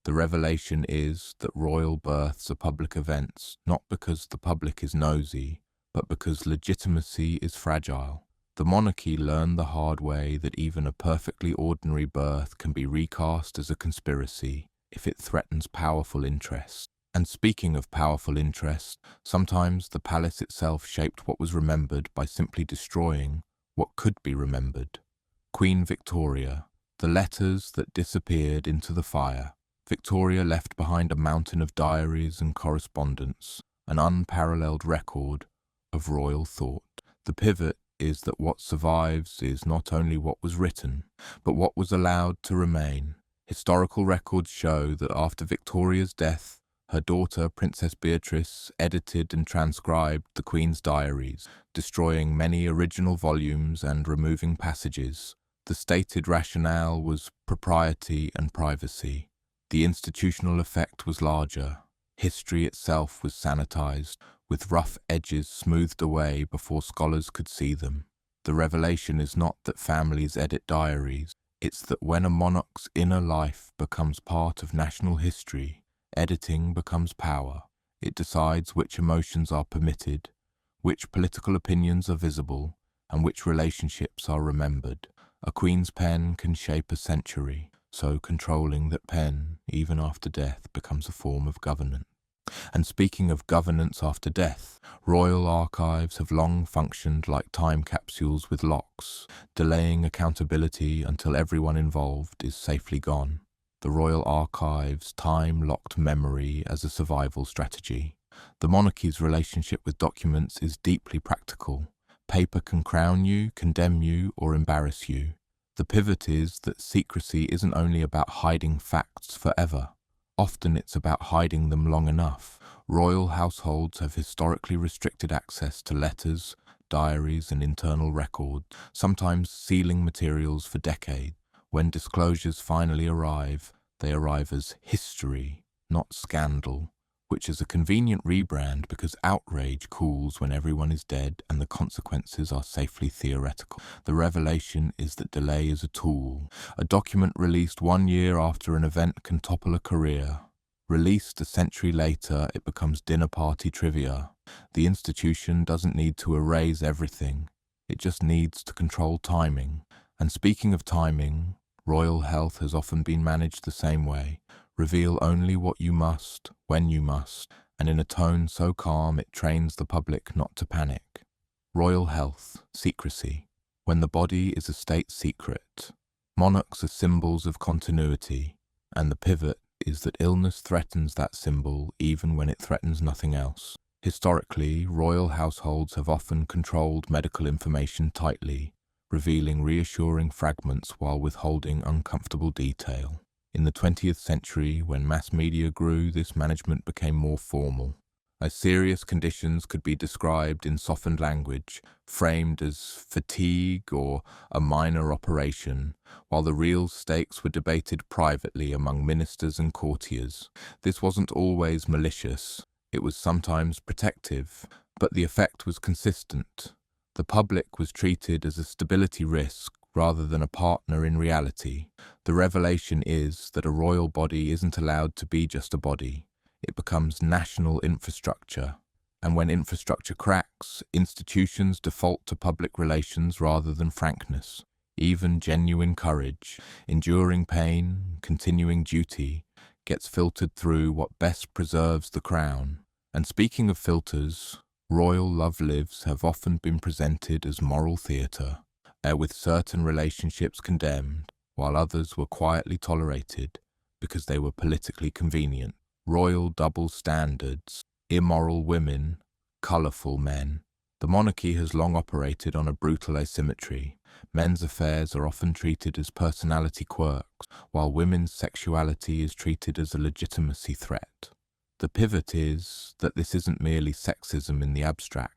The revelation is that royal births are public events, not because the public is nosy, but because legitimacy is fragile. The monarchy learned the hard way that even a perfectly ordinary birth can be recast as a conspiracy if it threatens powerful interests. And speaking of powerful interests, sometimes the palace itself shaped what was remembered by simply destroying what could be remembered. Queen Victoria, the letters that disappeared into the fire. Victoria left behind a mountain of diaries and correspondence, an unparalleled record of royal thought. The pivot is that what survives is not only what was written, but what was allowed to remain. Historical records show that after Victoria's death, her daughter, Princess Beatrice, edited and transcribed the Queen's diaries, destroying many original volumes and removing passages. The stated rationale was propriety and privacy. The institutional effect was larger. History itself was sanitized, with rough edges smoothed away before scholars could see them. The revelation is not that families edit diaries, it's that when a monarch's inner life becomes part of national history, editing becomes power. It decides which emotions are permitted, which political opinions are visible, and which relationships are remembered. A queen's pen can shape a century, so controlling that pen, even after death, becomes a form of governance. And speaking of governance after death, royal archives have long functioned like time capsules with locks, delaying accountability until everyone involved is safely gone. The royal archives time-locked memory as a survival strategy. The monarchy's relationship with documents is deeply practical. Paper can crown you, condemn you, or embarrass you. The pivot is that secrecy isn't only about hiding facts forever. Often it's about hiding them long enough. Royal households have historically restricted access to letters, diaries, and internal records, sometimes sealing materials for decades. When disclosures finally arrive, they arrive as history, not scandal, which is a convenient rebrand because outrage cools when everyone is dead and the consequences are safely theoretical. The revelation is that delay is a tool. A document released 1 year after an event can topple a career. Released a century later, it becomes dinner party trivia. The institution doesn't need to erase everything. It just needs to control timing. And speaking of timing, royal health has often been managed the same way. Reveal only what you must, when you must, and in a tone so calm it trains the public not to panic. Royal health, secrecy. When the body is a state secret, monarchs are symbols of continuity, and the pivot is that illness threatens that symbol even when it threatens nothing else. Historically, royal households have often controlled medical information tightly, revealing reassuring fragments while withholding uncomfortable detail. In the 20th century, when mass media grew, this management became more formal. As serious conditions could be described in softened language, framed as fatigue or a minor operation, while the real stakes were debated privately among ministers and courtiers. This wasn't always malicious. It was sometimes protective, but the effect was consistent. The public was treated as a stability risk rather than a partner in reality. The revelation is that a royal body isn't allowed to be just a body. It becomes national infrastructure. And when infrastructure cracks, institutions default to public relations rather than frankness. Even genuine courage, enduring pain, continuing duty, gets filtered through what best preserves the crown. And speaking of filters, royal love-lives have often been presented as moral theatre, with certain relationships condemned, while others were quietly tolerated because they were politically convenient. Royal double standards, immoral women, colourful men. The monarchy has long operated on a brutal asymmetry. Men's affairs are often treated as personality quirks, while women's sexuality is treated as a legitimacy threat. The pivot is that this isn't merely sexism in the abstract,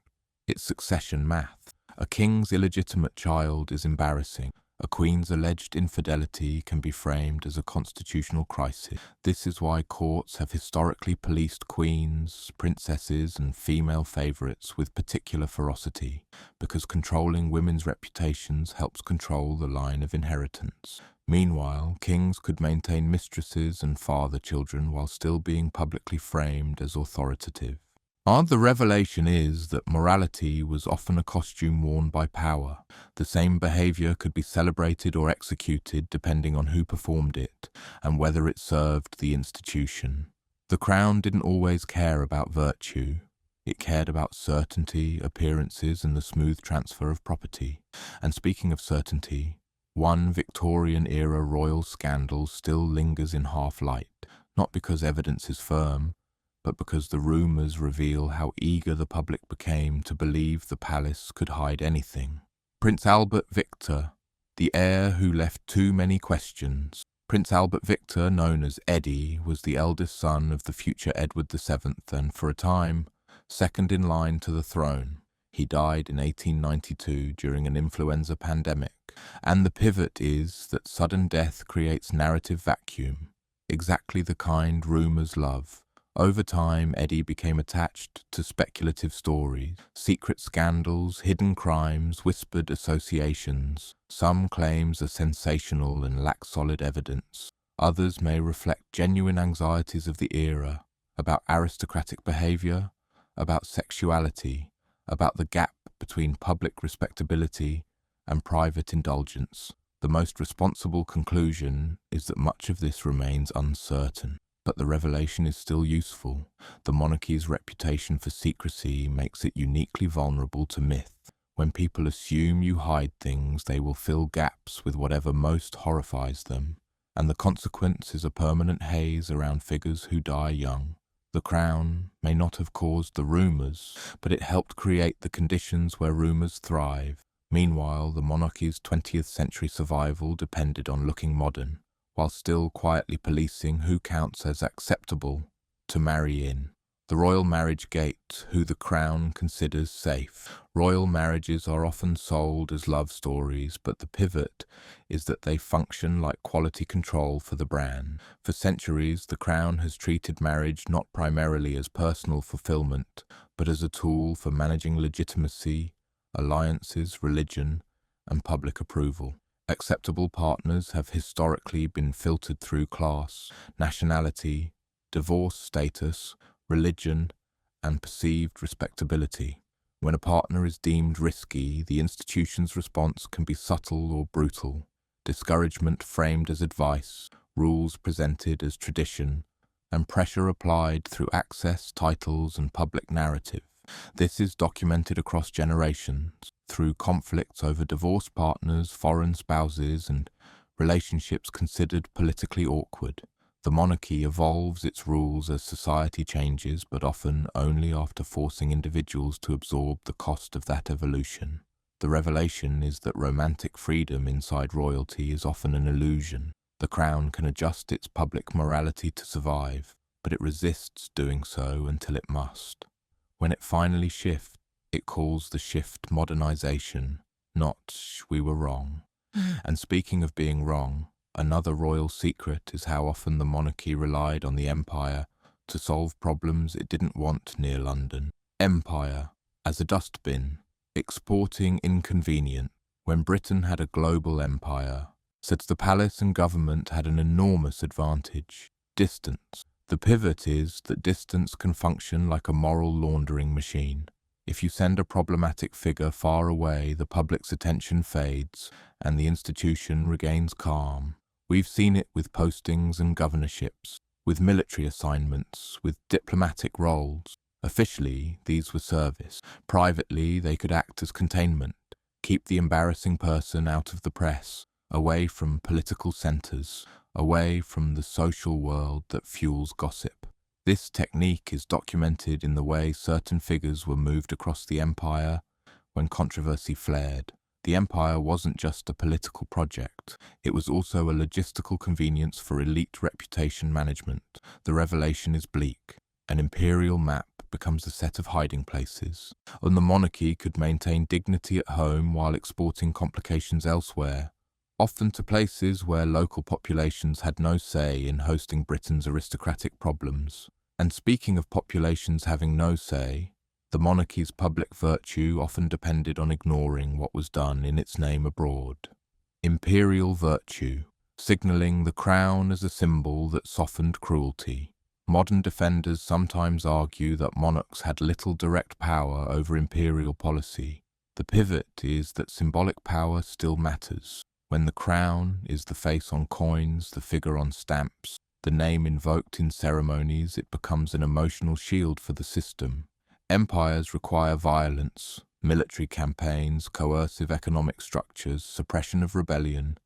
it's succession math. A king's illegitimate child is embarrassing. A queen's alleged infidelity can be framed as a constitutional crisis. This is why courts have historically policed queens, princesses, and female favourites with particular ferocity, because controlling women's reputations helps control the line of inheritance. Meanwhile, kings could maintain mistresses and father children while still being publicly framed as authoritative. The revelation is that morality was often a costume worn by power. The same behaviour could be celebrated or executed depending on who performed it and whether it served the institution. The crown didn't always care about virtue. It cared about certainty, appearances, and the smooth transfer of property. And speaking of certainty, one Victorian-era royal scandal still lingers in half-light, not because evidence is firm, but because the rumours reveal how eager the public became to believe the palace could hide anything. Prince Albert Victor, the heir who left too many questions. Prince Albert Victor, known as Eddie, was the eldest son of the future Edward VII and, for a time, second in line to the throne. He died in 1892 during an influenza pandemic, and the pivot is that sudden death creates narrative vacuum, exactly the kind rumours love. Over time, Eddie became attached to speculative stories, secret scandals, hidden crimes, whispered associations. Some claims are sensational and lack solid evidence. Others may reflect genuine anxieties of the era, about aristocratic behaviour, about sexuality, about the gap between public respectability and private indulgence. The most responsible conclusion is that much of this remains uncertain. But the revelation is still useful. The monarchy's reputation for secrecy makes it uniquely vulnerable to myth. When people assume you hide things, they will fill gaps with whatever most horrifies them, and the consequence is a permanent haze around figures who die young. The crown may not have caused the rumours, but it helped create the conditions where rumours thrive. Meanwhile, the monarchy's 20th century survival depended on looking modern, while still quietly policing who counts as acceptable to marry in. The royal marriage gate, who the crown considers safe. Royal marriages are often sold as love stories, but the pivot is that they function like quality control for the brand. For centuries, the crown has treated marriage not primarily as personal fulfillment, but as a tool for managing legitimacy, alliances, religion, and public approval. Acceptable partners have historically been filtered through class, nationality, divorce status, religion, and perceived respectability. When a partner is deemed risky, the institution's response can be subtle or brutal. Discouragement framed as advice, rules presented as tradition, and pressure applied through access, titles, and public narrative. This is documented across generations, through conflicts over divorced partners, foreign spouses, and relationships considered politically awkward. The monarchy evolves its rules as society changes, but often only after forcing individuals to absorb the cost of that evolution. The revelation is that romantic freedom inside royalty is often an illusion. The crown can adjust its public morality to survive, but it resists doing so until it must. When it finally shifts, it calls the shift modernization, not "we were wrong." And speaking of being wrong, another royal secret is how often the monarchy relied on the empire to solve problems it didn't want near London. Empire, as a dustbin, exporting inconvenient. When Britain had a global empire, since the palace and government had an enormous advantage: distance. The pivot is that distance can function like a moral laundering machine. If you send a problematic figure far away, the public's attention fades and the institution regains calm. We've seen it with postings and governorships, with military assignments, with diplomatic roles. Officially, these were service. Privately, they could act as containment, keep the embarrassing person out of the press, away from political centres, away from the social world that fuels gossip. This technique is documented in the way certain figures were moved across the empire when controversy flared. The empire wasn't just a political project, it was also a logistical convenience for elite reputation management. The revelation is bleak. An imperial map becomes a set of hiding places, and the monarchy could maintain dignity at home while exporting complications elsewhere, often to places where local populations had no say in hosting Britain's aristocratic problems. And speaking of populations having no say, the monarchy's public virtue often depended on ignoring what was done in its name abroad. Imperial virtue, signalling the crown as a symbol that softened cruelty. Modern defenders sometimes argue that monarchs had little direct power over imperial policy. The pivot is that symbolic power still matters. When the crown is the face on coins, the figure on stamps, the name invoked in ceremonies, it becomes an emotional shield for the system. Empires require violence, military campaigns, coercive economic structures, suppression of rebellion.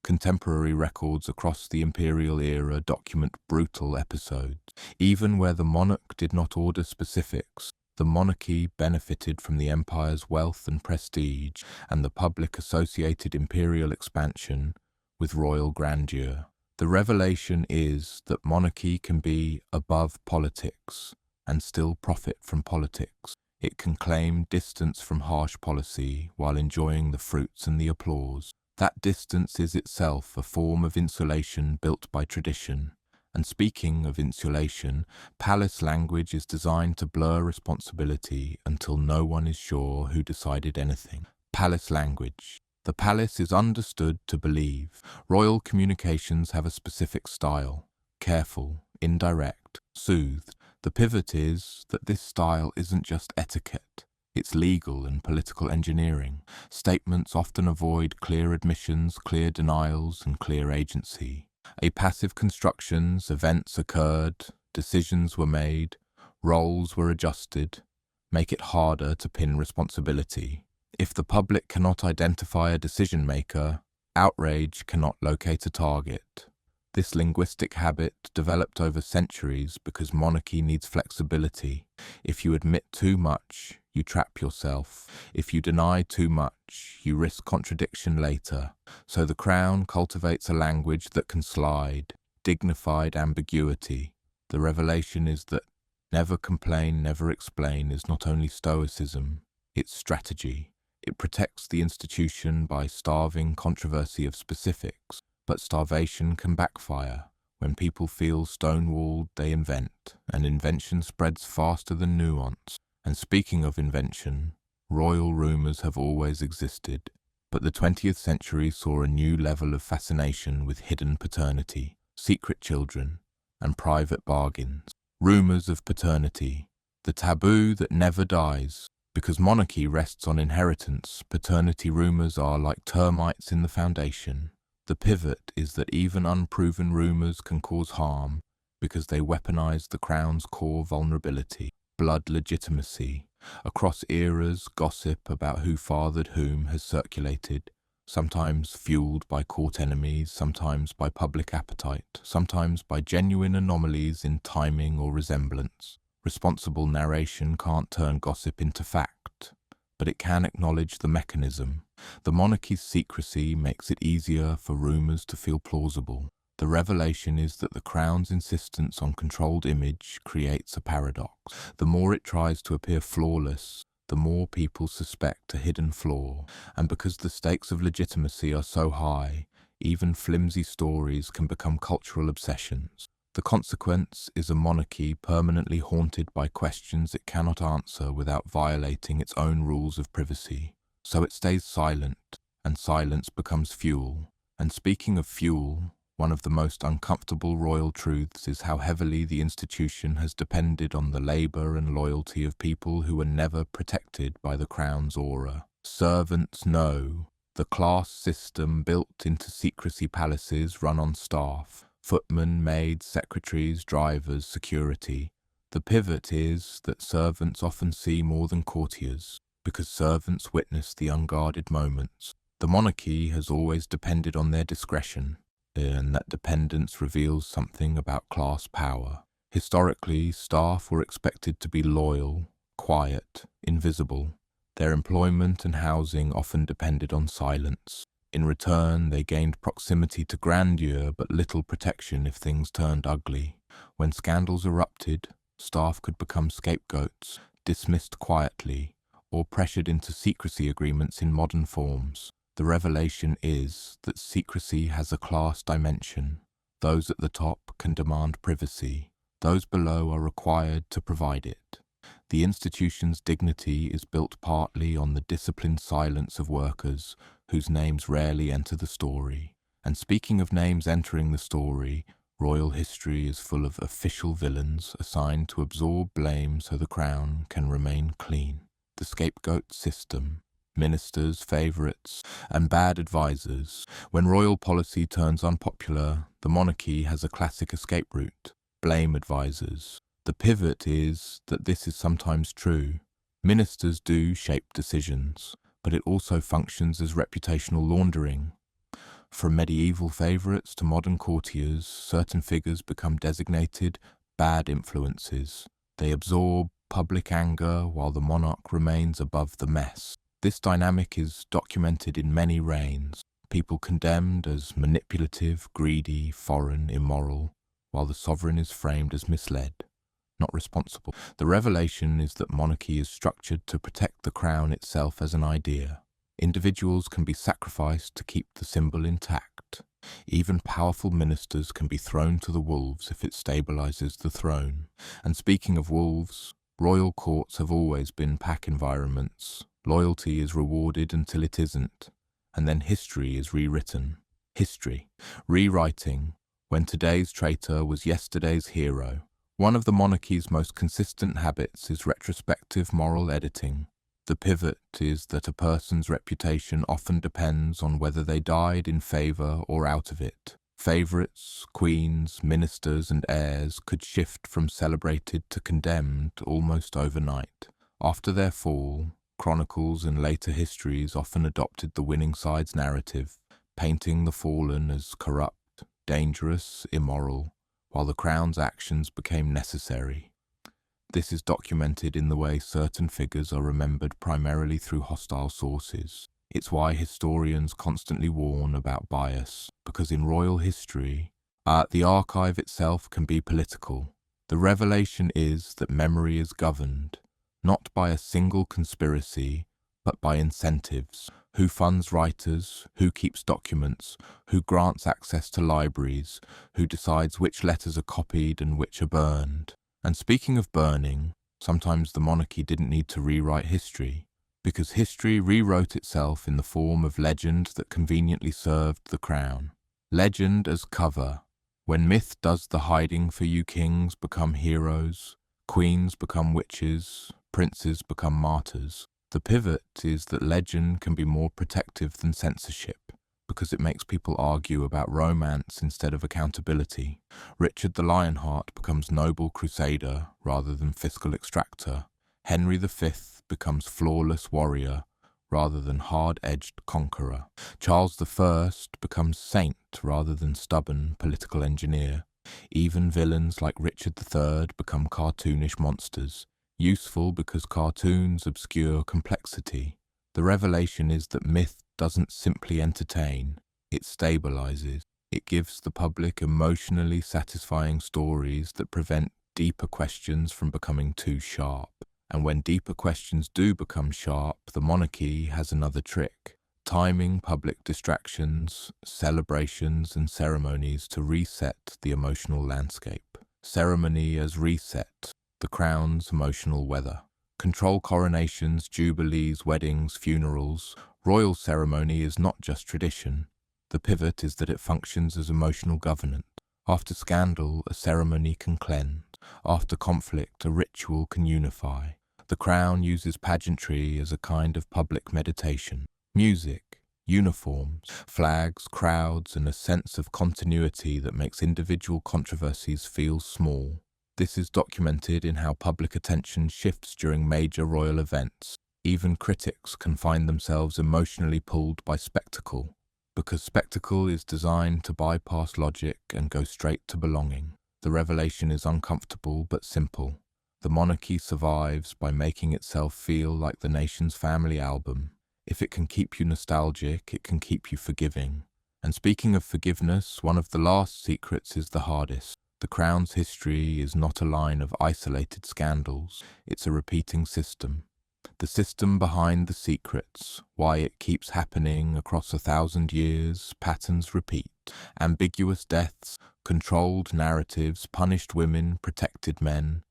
Contemporary records across the imperial era document brutal episodes. Even where the monarch did not order specifics, the monarchy benefited from the empire's wealth and prestige, and the public associated imperial expansion with royal grandeur. The revelation is that monarchy can be above politics and still profit from politics. It can claim distance from harsh policy while enjoying the fruits and the applause. That distance is itself a form of insulation built by tradition. And speaking of insulation, palace language is designed to blur responsibility until no one is sure who decided anything. Palace language. The palace is understood to believe. Royal communications have a specific style. Careful, indirect, soothed. The pivot is that this style isn't just etiquette. It's legal and political engineering. Statements often avoid clear admissions, clear denials, and clear agency. A passive constructions, events occurred, decisions were made, roles were adjusted, make it harder to pin responsibility. If the public cannot identify a decision-maker, outrage cannot locate a target. This linguistic habit developed over centuries because monarchy needs flexibility. If you admit too much, you trap yourself. If you deny too much, you risk contradiction later. So the crown cultivates a language that can slide, dignified ambiguity. The revelation is that never complain, never explain is not only stoicism, it's strategy. It protects the institution by starving controversy of specifics. But starvation can backfire. When people feel stonewalled, they invent, and invention spreads faster than nuance. And speaking of invention, royal rumours have always existed. But the 20th century saw a new level of fascination with hidden paternity, secret children, and private bargains. Rumours of paternity, the taboo that never dies. Because monarchy rests on inheritance, paternity rumours are like termites in the foundation. The pivot is that even unproven rumours can cause harm because they weaponize the crown's core vulnerability, blood legitimacy. Across eras, gossip about who fathered whom has circulated, sometimes fueled by court enemies, sometimes by public appetite, sometimes by genuine anomalies in timing or resemblance. Responsible narration can't turn gossip into fact, but it can acknowledge the mechanism. The monarchy's secrecy makes it easier for rumours to feel plausible. The revelation is that the crown's insistence on controlled image creates a paradox. The more it tries to appear flawless, the more people suspect a hidden flaw. And because the stakes of legitimacy are so high, even flimsy stories can become cultural obsessions. The consequence is a monarchy permanently haunted by questions it cannot answer without violating its own rules of privacy. So it stays silent, and silence becomes fuel. And speaking of fuel, one of the most uncomfortable royal truths is how heavily the institution has depended on the labour and loyalty of people who were never protected by the crown's aura. Servants know. The class system built into secrecy palaces run on staff. Footmen, maids, secretaries, drivers, security. The pivot is that servants often see more than courtiers, because servants witness the unguarded moments. The monarchy has always depended on their discretion, and that dependence reveals something about class power. Historically, staff were expected to be loyal, quiet, invisible. Their employment and housing often depended on silence. In return, they gained proximity to grandeur but little protection if things turned ugly. When scandals erupted, staff could become scapegoats, dismissed quietly, or pressured into secrecy agreements in modern forms. The revelation is that secrecy has a class dimension. Those at the top can demand privacy. Those below are required to provide it. The institution's dignity is built partly on the disciplined silence of workers whose names rarely enter the story. And speaking of names entering the story, royal history is full of official villains assigned to absorb blame so the crown can remain clean. The scapegoat system, ministers, favourites, and bad advisers. When royal policy turns unpopular, the monarchy has a classic escape route: blame advisers. The pivot is that this is sometimes true. Ministers do shape decisions, but it also functions as reputational laundering. From medieval favourites to modern courtiers, certain figures become designated bad influences. They absorb public anger while the monarch remains above the mess. This dynamic is documented in many reigns. People condemned as manipulative, greedy, foreign, immoral, while the sovereign is framed as misled, not responsible. The revelation is that monarchy is structured to protect the crown itself as an idea. Individuals can be sacrificed to keep the symbol intact. Even powerful ministers can be thrown to the wolves if it stabilizes the throne. And speaking of wolves, royal courts have always been pack environments. Loyalty is rewarded until it isn't, and then history is rewritten. History, rewriting, when today's traitor was yesterday's hero. One of the monarchy's most consistent habits is retrospective moral editing. The pivot is that a person's reputation often depends on whether they died in favour or out of it. Favourites, queens, ministers and heirs could shift from celebrated to condemned almost overnight. After their fall, chronicles and later histories often adopted the winning side's narrative, painting the fallen as corrupt, dangerous, immoral, while the crown's actions became necessary. This is documented in the way certain figures are remembered primarily through hostile sources. It's why historians constantly warn about bias, because in royal history, the archive itself can be political. The revelation is that memory is governed, not by a single conspiracy, but by incentives. Who funds writers, who keeps documents, who grants access to libraries, who decides which letters are copied and which are burned. And speaking of burning, sometimes the monarchy didn't need to rewrite history, because history rewrote itself in the form of legend that conveniently served the crown. Legend as cover. When myth does the hiding for you, kings become heroes, queens become witches, princes become martyrs. The pivot is that legend can be more protective than censorship, because it makes people argue about romance instead of accountability. Richard the Lionheart becomes noble crusader rather than fiscal extractor. Henry V becomes flawless warrior rather than hard-edged conqueror. Charles I becomes saint rather than stubborn political engineer. Even villains like Richard III become cartoonish monsters, useful because cartoons obscure complexity. The revelation is that myth doesn't simply entertain, it stabilizes. It gives the public emotionally satisfying stories that prevent deeper questions from becoming too sharp. And when deeper questions do become sharp, the monarchy has another trick: timing public distractions, celebrations and ceremonies to reset the emotional landscape. Ceremony as reset, the crown's emotional weather. Control coronations, jubilees, weddings, funerals. Royal ceremony is not just tradition. The pivot is that it functions as emotional governance. After scandal, a ceremony can cleanse. After conflict, a ritual can unify. The crown uses pageantry as a kind of public meditation. Music, uniforms, flags, crowds, and a sense of continuity that makes individual controversies feel small. This is documented in how public attention shifts during major royal events. Even critics can find themselves emotionally pulled by spectacle, because spectacle is designed to bypass logic and go straight to belonging. The revelation is uncomfortable but simple. The monarchy survives by making itself feel like the nation's family album. If it can keep you nostalgic, it can keep you forgiving. And speaking of forgiveness, one of the last secrets is the hardest. The crown's history is not a line of isolated scandals, it's a repeating system. The system behind the secrets, why it keeps happening across 1,000 years, patterns repeat. Ambiguous deaths, controlled narratives, punished women, protected men,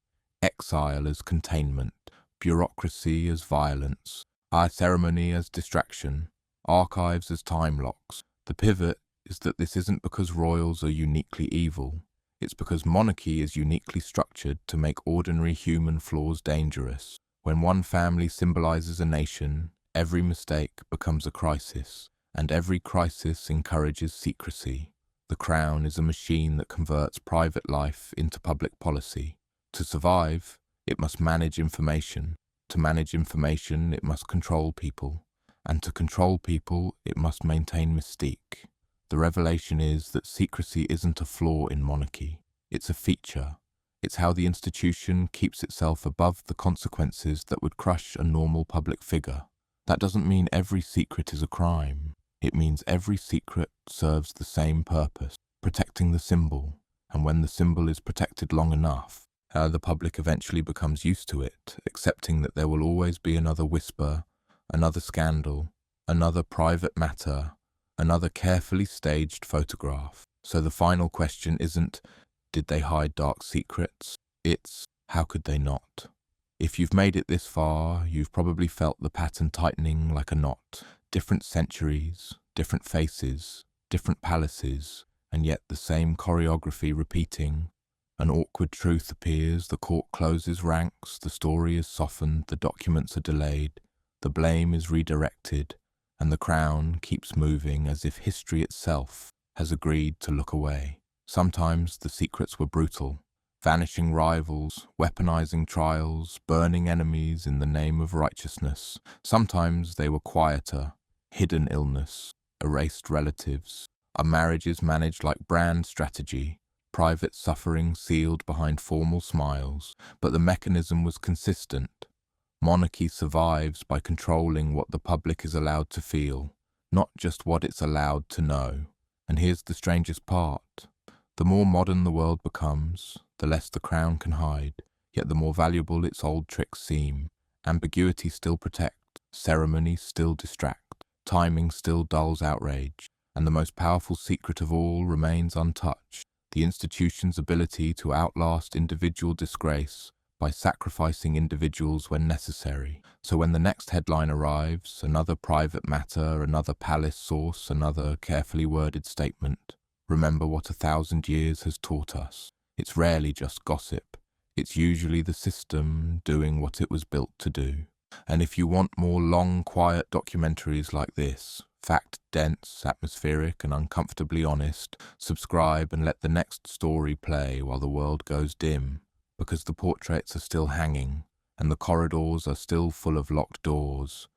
exile as containment, bureaucracy as violence, our ceremony as distraction, archives as time locks. The pivot is that this isn't because royals are uniquely evil. It's because monarchy is uniquely structured to make ordinary human flaws dangerous. When one family symbolizes a nation, every mistake becomes a crisis, and every crisis encourages secrecy. The crown is a machine that converts private life into public policy. To survive, it must manage information. To manage information, it must control people. And to control people, it must maintain mystique. The revelation is that secrecy isn't a flaw in monarchy. It's a feature. It's how the institution keeps itself above the consequences that would crush a normal public figure. That doesn't mean every secret is a crime. It means every secret serves the same purpose, protecting the symbol. And when the symbol is protected long enough, the public eventually becomes used to it, accepting that there will always be another whisper, another scandal, another private matter, another carefully staged photograph. So the final question isn't, did they hide dark secrets? It's, how could they not? If you've made it this far, you've probably felt the pattern tightening like a knot. Different centuries, different faces, different palaces, and yet the same choreography repeating. An awkward truth appears, the court closes ranks, the story is softened, the documents are delayed, the blame is redirected, and the crown keeps moving as if history itself has agreed to look away. Sometimes the secrets were brutal, vanishing rivals, weaponizing trials, burning enemies in the name of righteousness. Sometimes they were quieter, hidden illness, erased relatives, marriages managed like brand strategy, private suffering sealed behind formal smiles, but the mechanism was consistent. Monarchy survives by controlling what the public is allowed to feel, not just what it's allowed to know. And here's the strangest part. The more modern the world becomes, the less the crown can hide, yet the more valuable its old tricks seem. Ambiguity still protects, ceremony still distract, timing still dulls outrage, and the most powerful secret of all remains untouched, the institution's ability to outlast individual disgrace by sacrificing individuals when necessary. So when the next headline arrives, another private matter, another palace source, another carefully worded statement, remember what 1,000 years has taught us. It's rarely just gossip. It's usually the system doing what it was built to do. And if you want more long, quiet documentaries like this, fact-dense, atmospheric and uncomfortably honest, subscribe and let the next story play while the world goes dim, because the portraits are still hanging and the corridors are still full of locked doors,